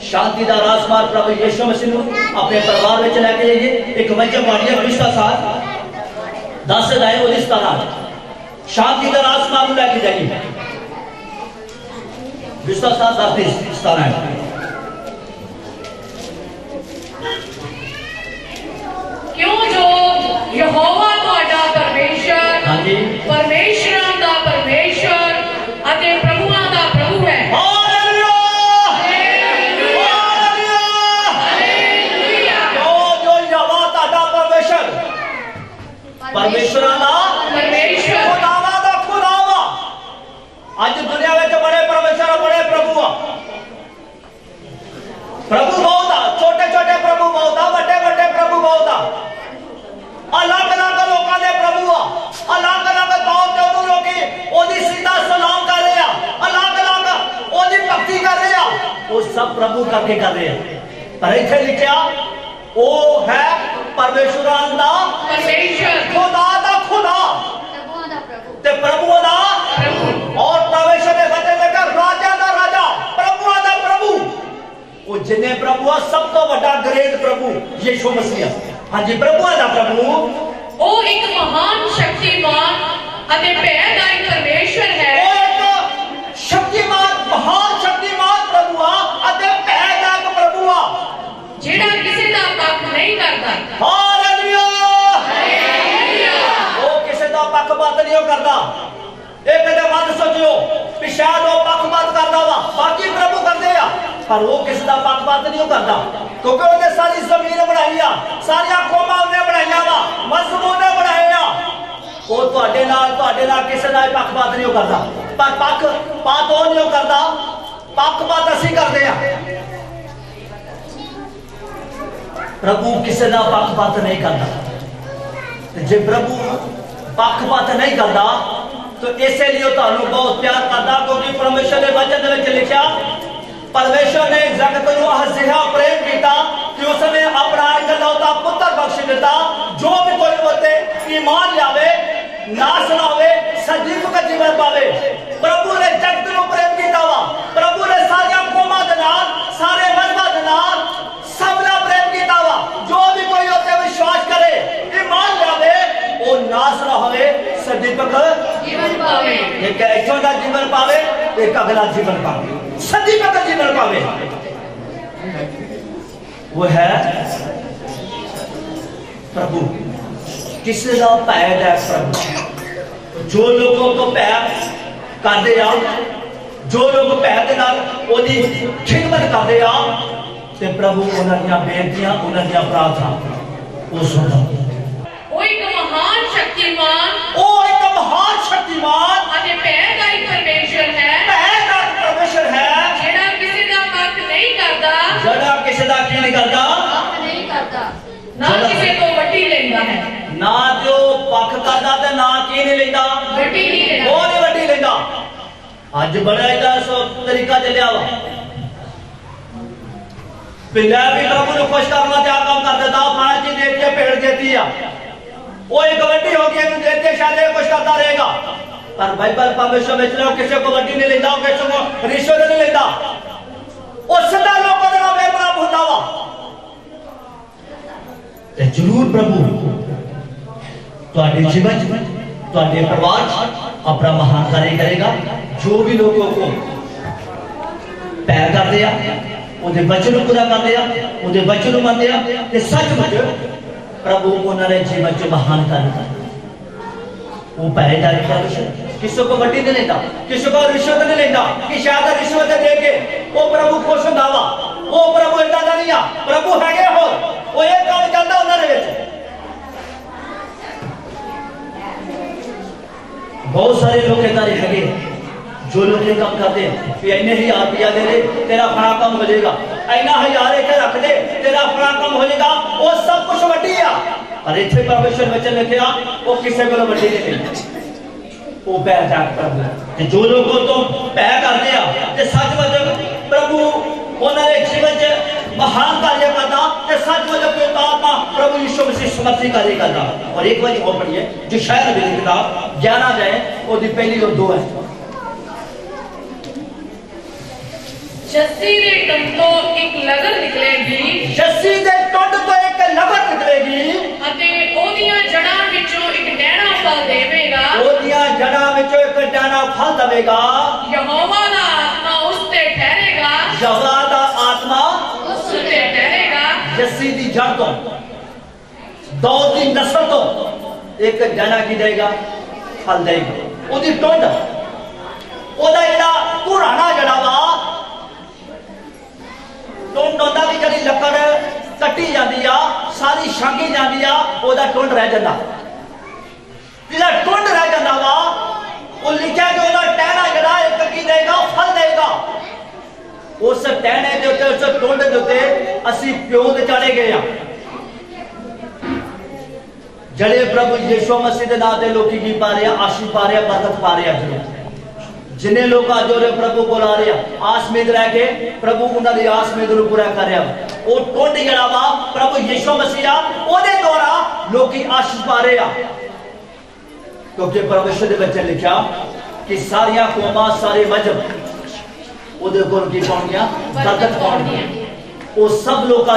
शांति का राजकुमार प्रभु यीशु मसीह अपने परिवार में लेके जाइए। एक वचन पढ़िए फरिश्ता साथ 10 अध्याय 17। शांति का राजकुमार लेके जाइए, फरिश्ता साथ 10:17। क्यों जो यहोवा ਤੁਹਾਡਾ परमेश्वर, ਹਾਂਜੀ परमेश्वरां ਦਾ परमेश्वर ਅਤੇ ਪ੍ਰਭੂਆਂ ਦਾ ਪ੍ਰभੂ ਹੈ। Hallelujah hallelujah hallelujah. जो यहोवा ਤੁਹਾਡਾ परमेश्वर, परमेश्वरां ਦਾ परमेश्वर खुदावा दा खुदावा। आज दुनिया में बड़े परमेश्वर बड़े प्रभु आ, प्रभु बहुत आ, छोटे छोटे प्रभु बहुत आ, बड़े बड़े प्रभु बहुत आ। अलग अलग लोगों के प्रभु आ, अलग अलग तौर ते उन्होंने लोग ओदी सीधा सलाम कर रहे हैं, अलग अलग ओदी भक्ति कर रहे हैं, वो सब प्रभु करके कर रहे हैं। पर इथे लिखा वो है परमेश्वरां दा परमेश्वर, खुदा दा खुदा ते प्रभु दा प्रभु, और परमेश्वर ने वचन लेकर राजा दा राजा, प्रभु दा प्रभु। वो जिन्हें प्रभु आ सब तो बड़ा ग्रेट प्रभु यीशु मसीह। हाँ जी प्रभु दा प्रभु, ਉਹ ਇੱਕ ਮਹਾਨ ਸ਼ਕਤੀਮਾਨ ਅਤੇ ਭੈਦਾਈ ਪਰਮੇਸ਼ਵਰ ਹੈ। वो एक शक्तिमान महान शक्तिमान प्रभु आ अते भयदायक प्रभु आ, ਜਿਹੜਾ ਕਿਸੇ ਦਾ ਪੱਖ ਨਹੀਂ ਕਰਦਾ। Hallelujah hallelujah. वो किसी दा पक्षपात नहीं करता। ये कदे मत सोचियो कि शायद वो पक्षपात करता वा, बाकी प्रभु करते आ, पर वो किसी दा पक्षपात नहीं करता, क्योंकि उन्हें सारी जमीन बनाई आ, सारी कौमां उन्हें बनाई वा, मजहब उन्हें बनाए आ। वो ਤੁਹਾਡੇ ਨਾਲ ਕਿਸੇ ਦਾ ਪੱਖਪਾਤ ਨਹੀਂ ਕਰਦਾ, ਪਰ ਪੱਖਪਾਤ ਉਹ ਨਹੀਂ ਕਰਦਾ, ਪੱਖਪਾਤ ਅਸੀਂ ਕਰਦੇ ਆ। प्रभु किसी का पक्षपात नहीं करता। जे प्रभु पक्षपात नहीं करता तो इसलिए तुहानू बहुत प्यार करता, क्योंकि परमेश्वर ने वचन में लिखा परमेश्वर ने जगत को अजिहा प्रेम किया कि उसने अपना इकलौता पुत्र बख्श दिता, जो भी कोई ईमान लियावे, नाश ना होवे, सजीव का जीवन पावे। प्रभु ने जगत को प्रेम कीता वा, प्रभु ने सारिया कौमां दे नाल, सारे मजहबां दे नाल सबना प्रेम कीता वा। जो भी कोई उत्ते विश्वास करे, ईमान लियावे, वो नाश ना होवे, सजीव का जीवन पावे। एक ऐसा का जीवन पावे, एक अगला जीवन पावे, सजीव का जीवन पावे। वो है प्रभु। किसी का पैद है प्रभु। जो लोगों को पैर करते आ, जो लोग पैर दे नाल ओदी खिदमत करते आ, ते प्रभु उन्हां दी बेनतियां, उन्हां दी प्रार्थना वो सुनदा। वो एक महान शक्तिमान ओ एक महान शक्तिमान अते पैदाई परमेश्वर है, पैदा परमेश्वर है, जेड़ा किसी दा पक्ष नहीं करदा, जड़ा किसी दा की नहीं करदा, पक्ष नहीं करदा, ना किसी को वटी लेंदा है, ना जो पक्ष करदा ते ना की नहीं लेंदा, वटी नहीं लेंदा। वो नहीं वटी लेंदा। अज बड़ा इदा सो तरीका चलिया वा, पिला भी प्रभु को खुश करना ते आ काम कर देता, फलाना चीज देख के भेड़ देती है, वो एक वड्डी हो गई, देते शायद कुछ करता रहेगा। पर बाइबल परमेश्वर में चलो किसी को वड्डी नहीं लेंदा, किसी को रिश्वत नहीं लेंदा, वो सदा लोगों दे नाल बेपराह होता वा। ते जरूर प्रभु तुहाडे जीवन तुहाडे परिवार अपना महान कार्य करेगा। जो भी लोगों को पैर करते आ, उहदे वचन पूरा करते आ, उहदे वचन मनते आ, ते सचमुच प्रभु उन्होंने जीवन च महान कार्य वो पैदारी परमेश्वर किसी को वड्डी नहीं लेता, किसी को रिश्वत नहीं लेता कि शायद रिश्वत दे के वो प्रभु खुश होंदा वा। वो प्रभु इदा दा नहीं आ, प्रभु हैगे हो वो एक काम चलदा उन्हां दे विच। बहुत सारे लोग इदा दे हैगे जो लोग ये काम करते हैं कि इन्ने ही रुपया दे दे तेरा फला काम हो जाएगा, इन्ना हजार इत्थे रख दे तेरा फला काम हो जाएगा, वो सब कुछ वड्डी आ। और इत्थे परमेश्वर वचन लिखिया वो किसी को वड्डी नहीं लेंदा, वो पैर जाग प्रभु ते जो लोगों तो पैर करते आ ते सचमुच प्रभु उन्होंने जीवन च महान कार्य करता ते सचमुच अपने आत्मा प्रभु यीशु मसीह समर्थी कार्य करता। और एक बार और पढ़िए जो शायद मेरी किताब 11 जाए ओदी पहली और 2 है। जस्सी दे टुंड तो एक लगन निकलेगी, जस्सी दे टुंड तो एक लगन निकलेगी, अते ओदियां जड़ां विचों एक डैना फल देवेगा, ओदियां जड़ां विचों एक डैना फल देवेगा। यहोवा दा आत्मा उस ते ठहरेगा, यहोवा दा आत्मा उस ते ठहरेगा। जस्सी दी जड़ तो दाऊद दी नस्ल तो एक डैना की देगा फल देगा। ओदी टुंड ओदा जेड़ा पुराना जड़ा वा टुंड होंदा भी जड़ी लकड़ कट्टी जाती आ, सारी छांगी जाती आ, ओदा टुंड रह जाता। जेड़ा टुंड रह जाता वा वो लिखा कि ओदा टहना जड़ा एक की देगा फल देगा। उस टहने दे उत्ते उस टुंड दे उत्ते असी प्यो ते चढ़े गए आ, जड़े प्रभु यीशु मसीह दे नाम ते लोकी की पा रहे आ, आशीष पा रहे आ, बरकत पा रहे आ। जिन्हें लोग जो प्रभु को ला रहे आस उम्मीद रह के प्रभु उन्होंने आस उम्मीद को पूरा कर रहा वो टुंड जड़ा वा प्रभु यीशु मसीह ओदे द्वारा लोग आशीष पा रहे आ। क्योंकि परमेश्वर के बच्चे लिखा कि सारिया कौमां सारे मजहब ओदे कोल की पाउणियां बरकत पाउणियां, वो सब लोग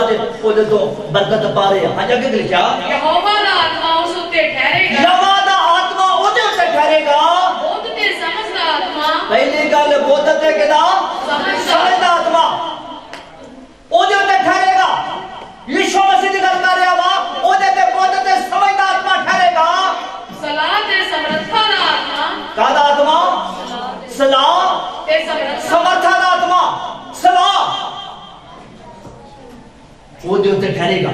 ओदे तो बरकत पा रहे हैं। अगे लिखा यहोवा दा आत्मा उस उत्ते ठहरेगा, यहोवा दा आत्मा ओदे उत्ते ठहरेगा। बोध ते समझ दा आत्मा, पहली गल बोध ते किदा समझ दा आत्मा ओदे उत्ते ठहरेगा। यीशु मसीह दी गल कर रहा वा ओदे ते बोध ते समझ दा आत्मा ठहरेगा। सलाह ते समर्था दा आत्मा, कादा आत्मा सलाह ते समर्था समर्था दा आत्मा सलाह ओदे उत्ते ठहरेगा।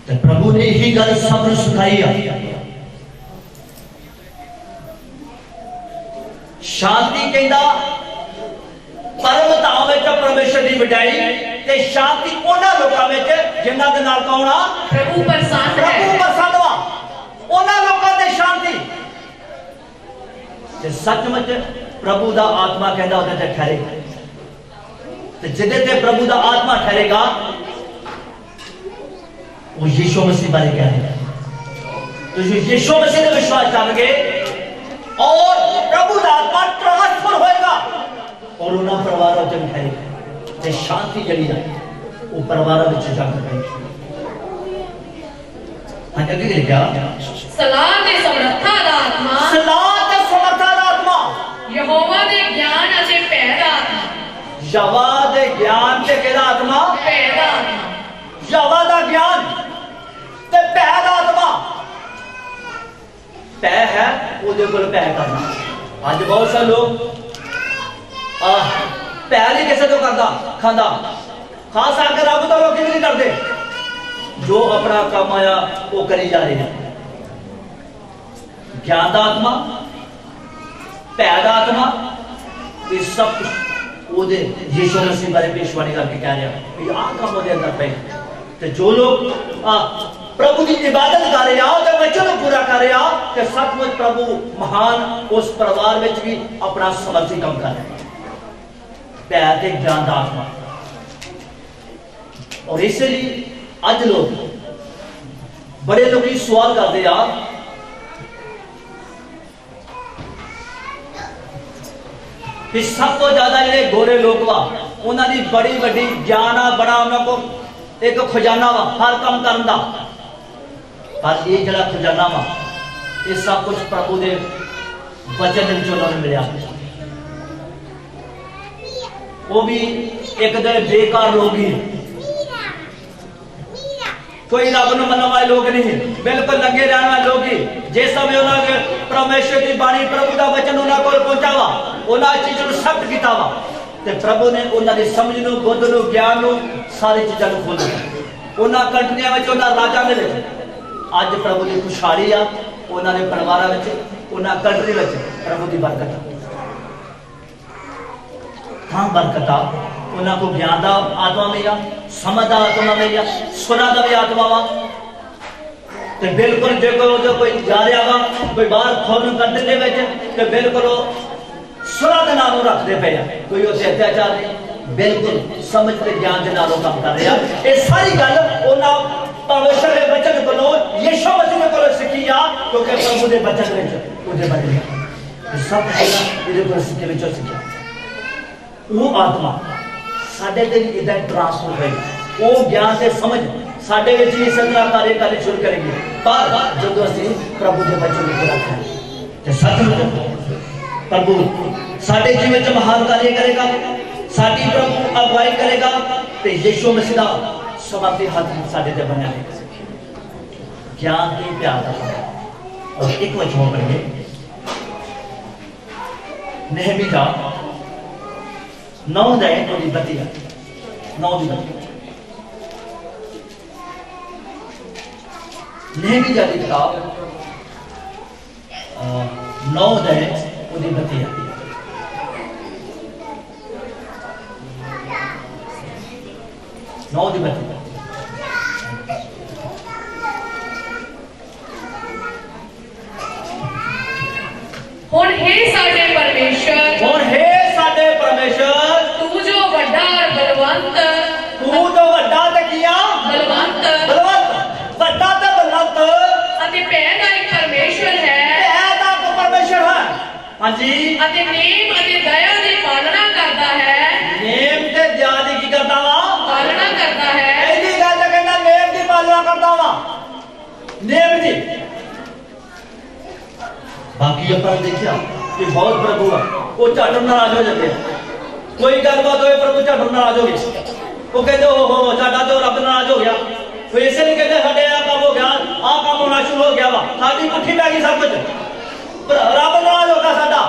ते प्रभु ने यही गल सब सिखाई है। शांति कहता परम धाम में परमेश्वर की वडाई ते शांति उन्हां लोकां विच जिन्हां दे नाल कौन आ प्रभु प्रसन्न प्रभु है। प्रसन्न वा उन्हां लोकां ते शांति ते सचमुच प्रभु दा आत्मा कहता उहदे ते ठहरेगा। ते जिहदे ते प्रभु दा आत्मा ठहरेगा वो यीशु मसीह बारे कह रहा है। ਤੁਸੀਂ ਯਿਸੂ ਮਸੀਹ ਤੇ ਵਿਸ਼ਵਾਸ ਕਰੋਗੇ और प्रभु का आत्मा ट्रांसफर होएगा और उन्होंने परिवारों च ठहरेगा ते शांति जड़ी है वो परिवारों में जग पेगी। हाँ जी लिखा सलाह ते समर्था दा आत्मा सलाह ते समर्था दा आत्मा यहोवा दे ज्ञान अते भै दा आत्मा यहोवा दे ज्ञान ते केदा आत्मा भै दा आत्मा यहोवा दा ज्ञान ते भै दा आत्मा पै है ਉਹਦੇ ਕੋਲ ਪੈ ਕਰਨਾ। ਅੱਜ ਬਹੁਤ ਸਾਰੇ ਲੋਕ ਪੈ ਨਹੀਂ ਕਿਸੇ ਤੋਂ ਕਰਦਾ ਖਾਂਦਾ ਖਾਸ ਕਰਕੇ ਰੱਬ ਤੋਂ ਲੋਕੀ ਵੀ ਨਹੀਂ ਕਰਦੇ ਜੋ ਆਪਣਾ ਕੰਮ ਆਇਆ ਉਹ ਕਰੀ ਜਾ ਰਹੇ ਨੇ। ਗਿਆਨ ਦਾ ਆਤਮਾ ਭੈ ਦਾ ਆਤਮਾ ਇਹ ਸਭ ਕੁਛ ਉਹਦੇ ਯਿਸੂ ਮਸੀਹ ਬਾਰੇ ਪੇਸ਼ਵਾਨੀ ਕਰਕੇ ਕਹਿ ਰਿਹਾ ਵੀ ਆਹ ਕੰਮ ਉਹਦੇ ਅੰਦਰ ਪਏ ਤੇ ਜੋ ਲੋਕ प्रभु की इबादत कर रहे हो तो वचन पूरा कर रहे हो कि सचमुच प्रभु महान उस परिवार में भी अपना समर्थी काम कर रहे हैं पैर के ज्ञान का आत्मा। और इसलिए अज लोग बड़े लोग सवाल करते यार कि सब तो ज्यादा जो गोरे लोग वा उन्होंने बड़ी बड़ी ज्ञान आ बड़ा उन्होंने को एक खजाना वा हर काम करने का पर ये जड़ा खजाना वा ये सब कुछ प्रभु के वचन उन्होंने मिला वो भी एक दिन बेकार लोग ही कोई रब न मनने वाले लोग नहीं बिल्कुल लगे रहने वाले लोग ही जिस समय उन्होंने परमेश्वर की बाणी प्रभु का वचन उन्होंने को पहुंचा वा उन्होंने चीजों सख्त किया वा ते प्रभु ने उन्होंने समझ नूं बुद्ध नूं ज्ञान नूं सारी चीज़ों को खोल दिया उन्होंने कंट्रियां में उन्होंने राजा दे अज प्रभु की खुशहाली आ उन्होंने परिवारों में उन्होंने कंट्री में प्रभु की बरकत हाँ बरकत उन्होंने को ज्ञान का आत्मा मिला समझ का आत्मा मिला सुना का भी आत्मा वा ते बिल्कुल जो कोई जा रहा वा कोई बाहर फोन कंट्री में बिल्कुल सुना के नाम रखते पे कोई उसे अत्याचार नहीं बिल्कुल समझ के ज्ञान के नालों काम कर रहा ये सारी गल उन्होंने परमेश्वर के वचन को यीशु मसीह को सीखी आ क्योंकि प्रभु के वचन में उसे बदले सब ये को सीखे विचों सीखा वो आत्मा साडे ते इधर ट्रांसफर होएगी वो ज्ञान से समझ साडे विच ही इस तरह कार्य करने शुरू करेंगे पर जब असि प्रभु के वचन को रखें ते सचमुच प्रभु साडे जीवन च महान कार्य करेगा साडी प्रभु अगुवाई करेगा ते यीशु मसीह दा समर्थी हाथ साडे ते बनया रहेगा ज्ञान के प्यार का और एक वचन पढ़िए नेहमी का 9 अध्याय 9 की बत्ती 9 की बत्ती नेहमी का किताब 9 अध्याय 9 की बत्ती नौ की बत्ती हुण हे साडे परमेश्वर हुण हे साडे परमेश्वर तू जो वड्डा और बलवंत तू जो वड्डा ते किया बलवंत वड्डा ते बलवंत अते भयदायक परमेश्वर है भयदायक परमेश्वर है हां जी अते नेम अते दया दी पालना करता है नेम ते दया दी की करदा वा पालना करता है ऐसी गल ते कहंदा नेम दी पालना करदा वा नेम दी बाकी अपन देखिया कि बहुत प्रभु है वो झट नाराज हो जाते कोई गलबात हो प्रभु झट नाराज हो गए वो कहते हो साडा तो रब नाराज हो गया वो इसे नहीं कहते साडे आ काम हो गया आ काम होना शुरू हो गया वा साडी पुट्ठी पै गई सब कुछ रब नाराज होगा साडा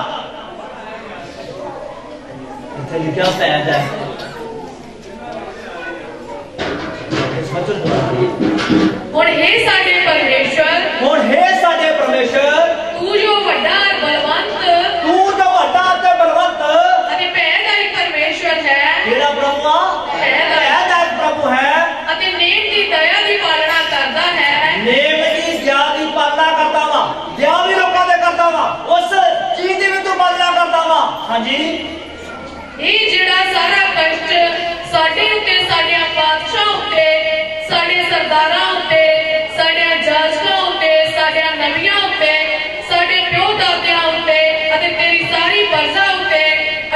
इथे लिखा पै जाए हुण हे साडे परमेश्वर हुण हे साडे परमेश्वर तू जो वड्डा और बलवंत तू जो वड्डा ते बलवंत अते भयदायक परमेश्वर है केड़ा प्रभु भयदायक प्रभु है अते नेम दी दया दी पालना करता है नेम दी दया दी पालना करता वा दया भी लोकां दे करता वा उस चीज दी भी तू पालना करता वा हां जी ये जेड़ा सारा कष्ट साडे उत्ते साडे बादशाह उत्ते साडे सरदारां उत्ते साडे जजां उत्ते साडे ਪਰਦਾ ਉੱਤੇ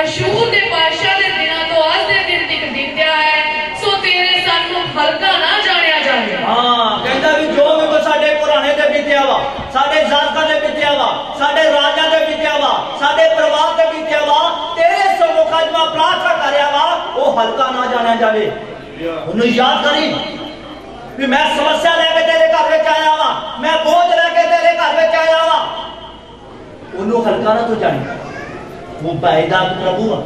ਅਸ਼ੂਰ ਦੇ ਪਾਤਸ਼ਾਹ ਦੇ ਦਿਨਾਂ ਤੋਂ ਅੱਜ ਦੇ ਦਿਨ ਤੱਕ ਬੀਤਿਆ ਹੈ, ਸੋ ਤੇਰੇ ਸਾਨੂੰ ਹਲਕਾ ਨਾ ਜਾਣਿਆ ਜਾਵੇ। ਹਾਂ, ਕਹਿੰਦਾ ਵੀ ਜੋ ਵੀ ਕੋ ਸਾਡੇ ਪੁਰਾਣੇ ਤੇ ਬੀਤਿਆ ਵਾ, ਸਾਡੇ ਜ਼ਾਲਕਾਂ ਤੇ ਬੀਤਿਆ ਵਾ, ਸਾਡੇ ਰਾਜਾਂ ਤੇ ਬੀਤਿਆ ਵਾ, ਸਾਡੇ ਪਰਿਵਾਰ ਤੇ ਬੀਤਿਆ ਵਾ, ਤੇਰੇ ਸਨਮੁਖ ਅੱਜ ਮੈਂ ਪ੍ਰਾਰਥਨਾ ਕਰਿਆ ਵਾ, ਉਹ ਹਲਕਾ ਨਾ ਜਾਣਿਆ ਜਾਵੇ। ਉਹਨੂੰ ਯਾਦ ਕਰੀ ਵੀ ਮੈਂ ਸਮੱਸਿਆ ਲੈ ਕੇ ਤੇਰੇ ਘਰ ਵਿੱਚ ਆਇਆ ਵਾ, ਮੈਂ ਬੋਝ ਲੈ ਕੇ ਤੇਰੇ ਘਰ ਵਿੱਚ ਆਇਆ ਵਾ, ਉਹਨੂੰ ਹਲਕਾ ਨਾ ਤੂੰ ਜਾਣੀ। ਉਹ ਪੈਦਾ ਪ੍ਰਭੂ ਆ,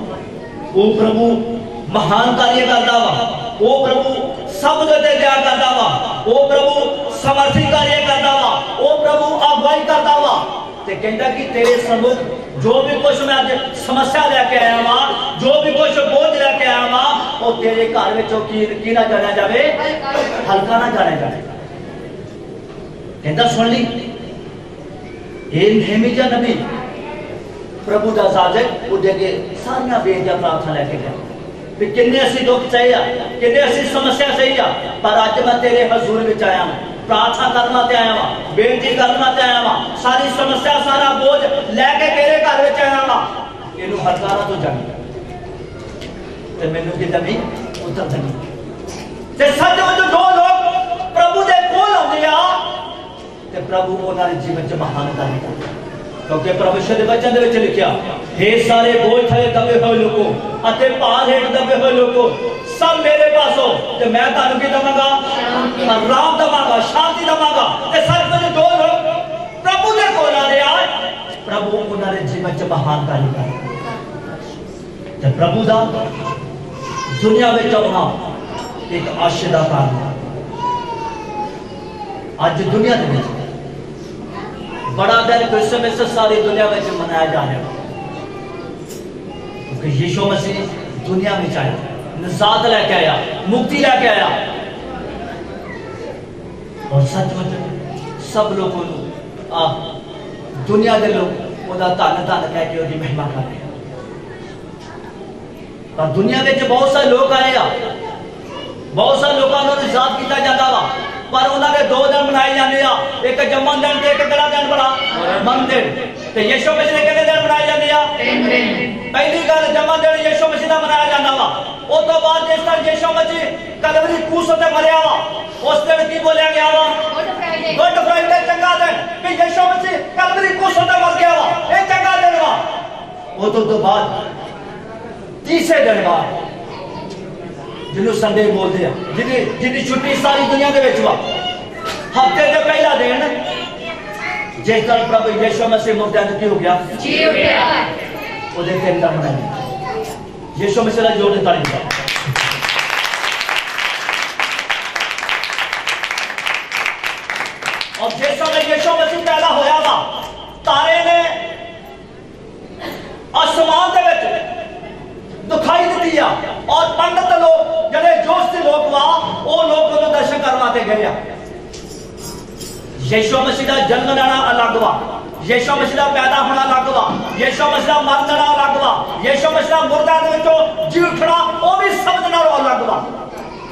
ਉਹ ਪ੍ਰਭੂ ਮਹਾਨ ਕਾਰਜ ਕਰਦਾ ਵਾ, ਉਹ ਪ੍ਰਭੂ ਸਭ ਦੇ ਤੇ ਦਇਆ ਕਰਦਾ ਵਾ, ਉਹ ਪ੍ਰਭੂ ਸਮਰਥੀ ਕਾਰਜ ਕਰਦਾ ਵਾ, ਉਹ ਪ੍ਰਭੂ ਅਗਵਾਈ ਕਰਦਾ ਵਾ। ਤੇ ਕਹਿੰਦਾ ਕਿ ਤੇਰੇ ਸਨਮੁਖ ਜੋ ਵੀ ਕੁਛ ਮੈਂ ਅੱਜ ਸਮੱਸਿਆ ਲੈ ਕੇ ਆਇਆ ਵਾ, ਜੋ ਵੀ ਕੁਛ ਬੋਝ ਲੈ ਕੇ ਆਇਆ ਵਾ, ਉਹ ਤੇਰੇ ਘਰ ਵਿੱਚੋਂ ਕੀ ਨਾ ਜਾਣਿਆ ਜਾਵੇ, ਹਲਕਾ ਨਾ ਜਾਣਿਆ ਜਾਵੇ। ਕਹਿੰਦਾ ਸੁਣ ਲਈ, ਇਹ ਨਹਿਮੀਆ ਨਬੀ ਪ੍ਰਭੂ ਦਾ ਸਾਜਕ ਉਹਦੇ ਅੱਗੇ ਸਾਰੀਆਂ ਬੇਨਤੀਆਂ ਪ੍ਰਾਰਥਨਾ ਲੈ ਕੇ ਗਿਆ ਵੀ ਕਿੰਨੇ ਅਸੀਂ ਦੁੱਖ ਸਹੀ ਆ, ਕਿੰਨੇ ਅਸੀਂ ਸਮੱਸਿਆ ਸਹੀ ਆ, ਪਰ ਅੱਜ ਮੈਂ ਤੇਰੇ ਹਜ਼ੂਰ ਵਿੱਚ ਆਇਆ ਹਾਂ, ਪ੍ਰਾਰਥਨਾ ਕਰਨ ਤੇ ਆਇਆ ਵਾਂ, ਬੇਨਤੀ ਕਰਨ ਤੇ ਆਇਆ ਵਾਂ, ਸਾਰੀ ਸਮੱਸਿਆ ਸਾਰਾ ਬੋਝ ਲੈ ਕੇ ਤੇਰੇ ਘਰ ਵਿੱਚ ਆਇਆ ਵਾਂ, ਇਹਨੂੰ ਹਲਕਾ ਨਾ ਤੂੰ ਜਾਣੀ ਤੇ ਮੈਨੂੰ ਕਿਦਾਂ ਨਹੀਂ ਉਤਰ ਜਾਣੀ। ਤੇ ਸੱਚਮੁੱਚ ਜੋ ਲੋਕ ਪ੍ਰਭੂ ਦੇ ਕੋਲ ਆਉਂਦੇ ਆ ਤੇ ਪ੍ਰਭੂ ਉਹਨਾਂ ਦੇ ਜੀਵਨ 'ਚ ਮਹਾਨ ਕਾਰਜ ਕਰਦਾ। ਕਿਉਂਕਿ ਪਰਮੇਸ਼ਰ ਦੇ ਵਚਨ ਦੇ ਵਿੱਚ ਲਿਖਿਆ, हे ਸਾਰੇ ਬੋਝ ਥਲੇ ਦਬੇ ਹੋਏ ਲੋਕੋ ਅਤੇ ਭਾਰ ਹੇਠ ਦਬੇ ਹੋਏ ਲੋਕੋ, ਸਭ ਮੇਰੇ ਪਾਸੋਂ ਤੇ ਮੈਂ ਤੁਹਾਨੂੰ ਕੀ ਦਵਾਂਗਾ, ਆਰਾਮ ਦਵਾਂਗਾ, ਸ਼ਾਂਤੀ ਦਵਾਂਗਾ। ਤੇ ਸੱਚਮੁੱਚ ਜੋ ਲੋਕ ਪ੍ਰਭੂ ਦੇ ਕੋਲ ਆ ਰਹੇ ਆ, ਪ੍ਰਭੂ ਉਹਨਾਂ ਦੇ ਜੀਵਨ 'ਚ ਮਹਾਨ ਕਾਰਜ ਕਰਦਾ। ਤੇ ਪ੍ਰਭੂ ਦਾ ਦੁਨੀਆ ਵਿੱਚ ਆਉਣਾ ਇੱਕ ਆਸ਼ਾ ਦਾ ਕਾਰਨ ਹੈ। ਅੱਜ ਦੁਨੀਆ ਦੇ ਵਿੱਚ बड़ा दिन क्रिसमस सारी दुनिया में मनाया जा रहा है, क्योंकि यीशु मसीह दुनिया में आया, निजात लेके आया, मुक्ति लेके आया। और सचमुच सब लोगों दुनिया के लोग ओदा धन धन कह के ओदी महिमा कर रहे हैं। पर दुनिया में बहुत सारे लोग आए, बहुत सारे लोगों को निजात किया जाता वा, पर उन्होंने दो दिन मनाए जाते हैं, एक जमन दिन ते एक किहड़ा दिन बड़ा मन दिन। ते यीशु मसीह ने कितने दिन मनाए जाते हैं? पहली गल जमन दिन यीशु मसीह का मनाया जाता वा। उस तो बाद जिस दिन यीशु मसीह कलवरी क्रूस ते मरिया वा, उस दिन की बोलिया गया वा, गुड फ्राइडे चंगा दिन कि यीशु मसीह कलवरी क्रूस ते मर गया वा, ये चंगा दिन वा। उस तो बाद तीसरे दिन बाद जिन्हों संडे बोलते हैं, जिन्हें छुट्टी सारी दुनिया के विच वा, हफ्ते के पहला दिन जिस दिन प्रभु यीशु मसीह मुर्दे की हो गया, जी हो गया, उहदे दिन दा मनाया। यीशु मसीह दा जोर ताली दा। और जिस समय यीशु मसीह पैदा होया वा, तारे ने आसमान दे विच दिखाई दी है, और पंडित लोग जड़े जोशी लोग वा, वो लोग को दर्शन करवाते गए। यीशु मसीह का जन्म लेना अलग वा, यीशु मसीह का पैदा होना अलग वा, यीशु मसीह का मरना अलग वा, यीशु मसीह का मुर्दा दे विचों जी उठना वो भी सब नालों अलग वा।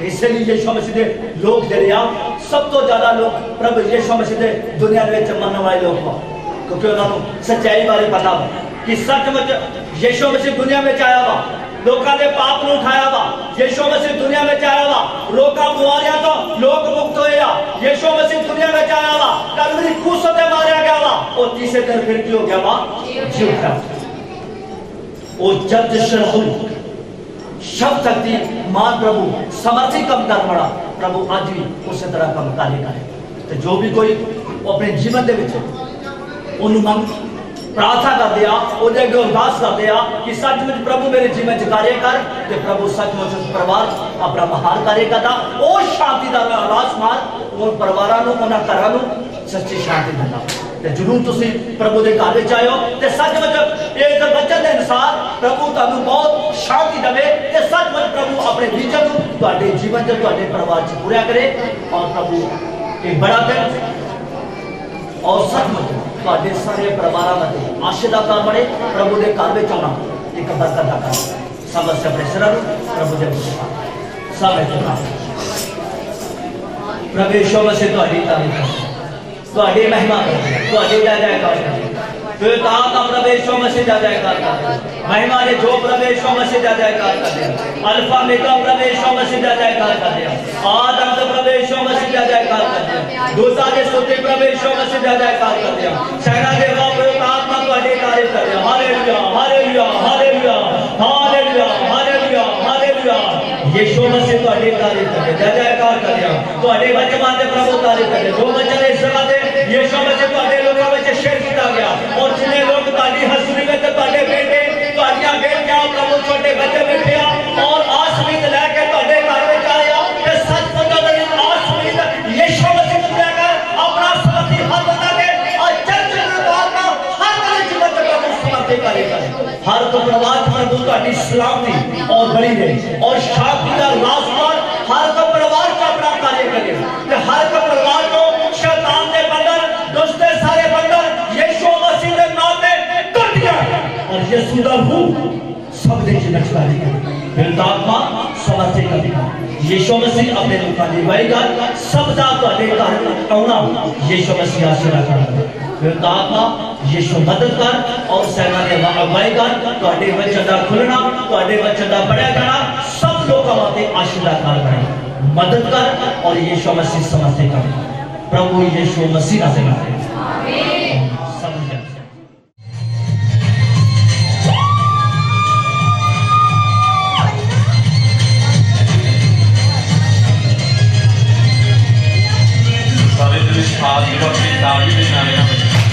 इसलिए यीशु मसीह के लोग जड़े आ, सब तो ज्यादा लोग प्रभु यीशु मसीह के दुनिया में मनने वाले लोग वा, क्योंकि उन्होंने सच्चाई बारे पता वा कि सचमुच यीशु मसीह दुनिया में आया वा, लोगों के पाप को उठाया वा। यीशु मसीह दुनिया में आया वा, रोका बुआरिया तो लोग मुक्त होए। यीशु मसीह दुनिया में आया वा, कलवरी क्रूस ते मारा गया वा, और तीसरे दिन फिर की हो गया वा, जी उठा। वो जब शरहुल शब्द शक्ति मान प्रभु समर्थी कम कर बड़ा प्रभु आज भी उसी तरह कम कार्य करे। तो जो भी कोई अपने जीवन के मन प्रार्थना करते अरदास करते कि सचमुच प्रभु मेरे जीवन च कार्य कर, ते प्रभु सचमुच परिवार अपना महान कार्य करता, और शांति का आवास मार और परिवारों को उन्होंने घरों को सच्ची शांति देता। तो जरूर तुसी प्रभु के घर में आयो, तो सचमुच एक वचन के अनुसार प्रभु तुहानू बहुत शांति देवे, ते सचमुच प्रभु अपने विजन को तुहाडे जीवन च तुहाडे परिवार च पूरा करे। और प्रभु एक बड़ा दिन और सचमुच ਤੁਹਾਡੇ ਸਾਰੇ ਪਰਿਵਾਰਾਂ ਮਤੇ ਆਸ਼ੀਰਵਾਦ ਦਾ ਕੰਮ ਬਣੇ। ਪ੍ਰਭੂ ਦੇ ਘਰ ਵਿੱਚ ਆਉਣਾ ਇੱਕ ਬਰਕਤ ਦਾ ਕੰਮ। ਸਭ ਆਪਣੇ ਸਿਰਾਂ ਨੂੰ ਪ੍ਰਭੂ ਦੇ ਮੁਖ ਸਭ ਇਤਨਾ ਪ੍ਰਭੂ ਯਿਸੂ ਮਸੀਹ ਤੁਹਾਡੀ ਤਾਰੀਫ, ਤੁਹਾਡੀ ਮਹਿਮਾ, ਤੁਹਾਡੀ ਜੈ ਜੈਕਾਰ। पिता का प्रवेश मसीह दा जयकार कर दे महिमा ने जो प्रवेश मसीह दा जयकार कर दे अल्फा मेगा प्रवेश मसीह दा जयकार कर दे आदम का प्रवेश मसीह दा जयकार कर दे दूसरा के स्तुति प्रवेश मसीह दा जयकार कर दे सेना देवा पिता आत्मा ਤੁਹਾਡੀ ਤਾਰੀਫ ਕਰ दे hallelujah hallelujah hallelujah hallelujah hallelujah hallelujah यीशु मसीह ਤੁਹਾਡੀ ਤਾਰੀਫ ਕਰ दे जयकार कर दे ਤੁਹਾਡੇ ਵਚਨਾਂ ਦੇ ਪ੍ਰਭੂ ਤਾਰੀਫ ਕਰ दे जो वचन इस जगह ते यीशु मसीह ਤੁਹਾਡੇ ਲੋਕਾਂ ਵਿੱਚ ਸ਼ੇਅਰ ਕੀਤਾ ਗਿਆ और जिन्हें लोग ਤੁਹਾਡੀ ਹਜ਼ੂਰੀ ਵਿੱਚ ਤੁਹਾਡੇ ਬੇਟੇ ਤੁਹਾਡੀਆਂ ਬੇਟੀਆਂ ਪ੍ਰਭੂ ਛੋਟੇ ਬੱਚੇ ਬੈਠੇ ਆ और आस उम्मीद लेके ਤੁਹਾਡੇ ਘਰ ਵਿੱਚ ਆਏ ਆ ਤੇ ਸੱਚ ਪਤਾ ਨਹੀਂ आस उम्मीद यीशु मसीह ਨੂੰ लेकर अपना समर्थी हाथ बता के और चर्च में बात का हर तरह जीवन का समर्थी करेगा हर तो प्रवाद प्रभु ਤੁਹਾਡੀ सलामती और बड़ी रहे और शांति का राजपाल हर को परिवार का अपना कार्य करे ते हर को परिवार को शैतान के बंधन दुष्ट के सारे बंधन यीशु मसीह के नाम में टूट गया और यीशु का रूह सब दे नक्शबाजी आत्मा समर्थी करेगा यीशु मसीह अपने लोगों की वायगा सब दा ਤੁਹਾਡੇ ਘਰ ਆਉਣਾ यीशु मसीह आशीर्वाद करेगा आत्मा यीशु मदद कर और सेना के अगुवाई कर ਤੁਹਾਡੇ ਬੱਚੇ ਦਾ ਖੁੱਲਣਾ ਤੁਹਾਡੇ ਬੱਚੇ ਦਾ ਪੜਿਆ ਜਾਣਾ सब लोगों वास्ते आशीर्वाद कर बने मदद कर और यीशु मसीह समझते कर प्रभु यीशु मसीह ना सेवा आमीन सब जन सारे दिन खास दिवस की तारीफ में आने का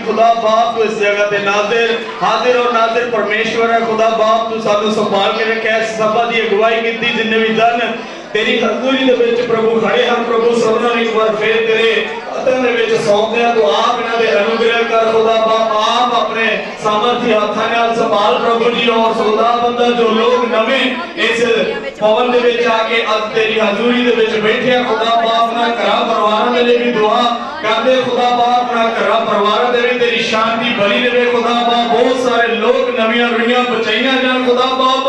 खुदा बाप तू इस जगह पे हाजिर और नाजिर परमेश्वर है। खुदा बाप तू सानू संभाल के रखे, सभा की अगुवाई की, जिन्ने भी दन तेरी हजूरी दे विच प्रभु खड़े हैं प्रभु, सबना एक बार फिर तेरे हथां दे विच सौंपदे हां। तू आप इन्हां दे अनुग्रह कर खुदा बाप, आप अपने सामर्थी हाथां नाल संभाल प्रभु जी। और खुदा बंदा जो लोग नवे इस भवन दे विच आके अज तेरी हजूरी दे विच बैठे हैं खुदा बाप, ना घरां परिवारां दे लई भी दुआ करदे खुदा बाप, ना घरां परिवारां दे लई तेरी शांति बनी रहे खुदा बाप। बहुत सारे लोग नवीं रुइयां बचाईयां जान खुदा बाप,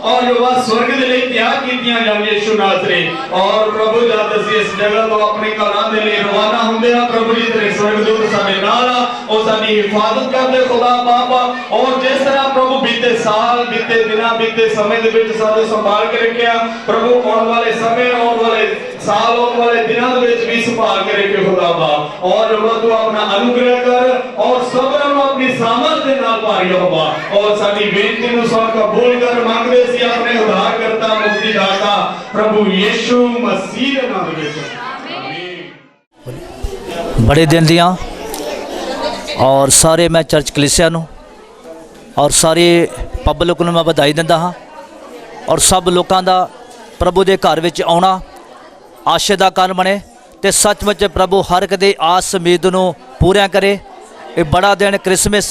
और जो वह स्वर्ग के लिए त्याग कीतियां जान यीशु नासरी। और प्रभु जब ਅਸੀਂ इस जगह तो अपने घरां दे लिए रवाना ਹੁੰਦੇ ਆ प्रभु जी तेरे स्वर्गदूत ਸਾਡੇ ਨਾਲ ਆ, ਉਹ ਸਾਡੀ ਹਿਫਾਜ਼ਤ ਕਰਦੇ खुदा बाप। और जिस तरह प्रभु बीते साल बीते दिना बीते समय ਦੇ ਵਿੱਚ ਸਾਨੂੰ संभाल के रखिया प्रभु, आने वाले समय आने वाले साल आने वाले दिनों ਦੇ ਵਿੱਚ भी संभाल के रखे खुदा बाप। और जो तू अपना अनुग्रह कर और सबरां ਨੂੰ अपनी सामर्थ ਦੇ ਨਾਲ ਭਾਰੀ ਹੋਵਾ, और ਸਾਡੀ ਬੇਨਤੀ ਨੂੰ ਸੁਣ ਕਬੂਲ कर ਮੰਗਦੇ ਸੀ अपने उद्धारकर्ता मुक्तिदाता प्रभु यीशु मसीह के नाम में। बड़े दिन दियाँ और सारे मैं चर्च कलीसिया नूं और सारे पब्लिक नूं मैं बधाई दिंदा हाँ। और सब लोगों का प्रभु के घर विच आउणा आशे का कारण बने, तो सचमुच प्रभु हर एक दी आस उम्मीद नूं पूरा करे। ये बड़ा दिन क्रिसमस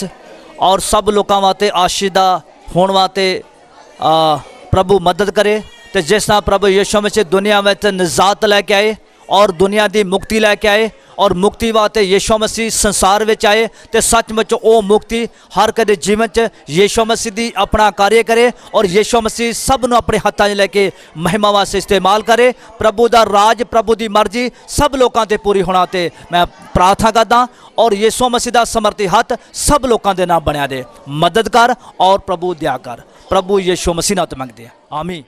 और सब लोगों वास्ते आशीष दा होण वास्ते प्रभु मदद करे। तो जिस तरह प्रभु यीशु मसीह दुनिया में निजात लैके आए और दुनिया की मुक्ति लैके आए और मुक्ति वास्ते यीशु मसीह संसार में आए, तो सचमुच वो मुक्ति हर कदे जीवन च यीशु मसीह दी अपना कार्य करे और यीशु मसीह सब नूं अपने हत्थां 'च लैके महिमा वास्ते इस्तेमाल करे। प्रभु दा राज प्रभु दी मर्जी सब लोगों ते पूरी होना ते मैं प्रार्थना करदा, और यीशु मसीह दा समर्थी हत्थ सब लोगों के नाम बनया दे। मदद कर और प्रभु दया कर, प्रभु यीशु मसीह नाम ते मंगदे आमीन।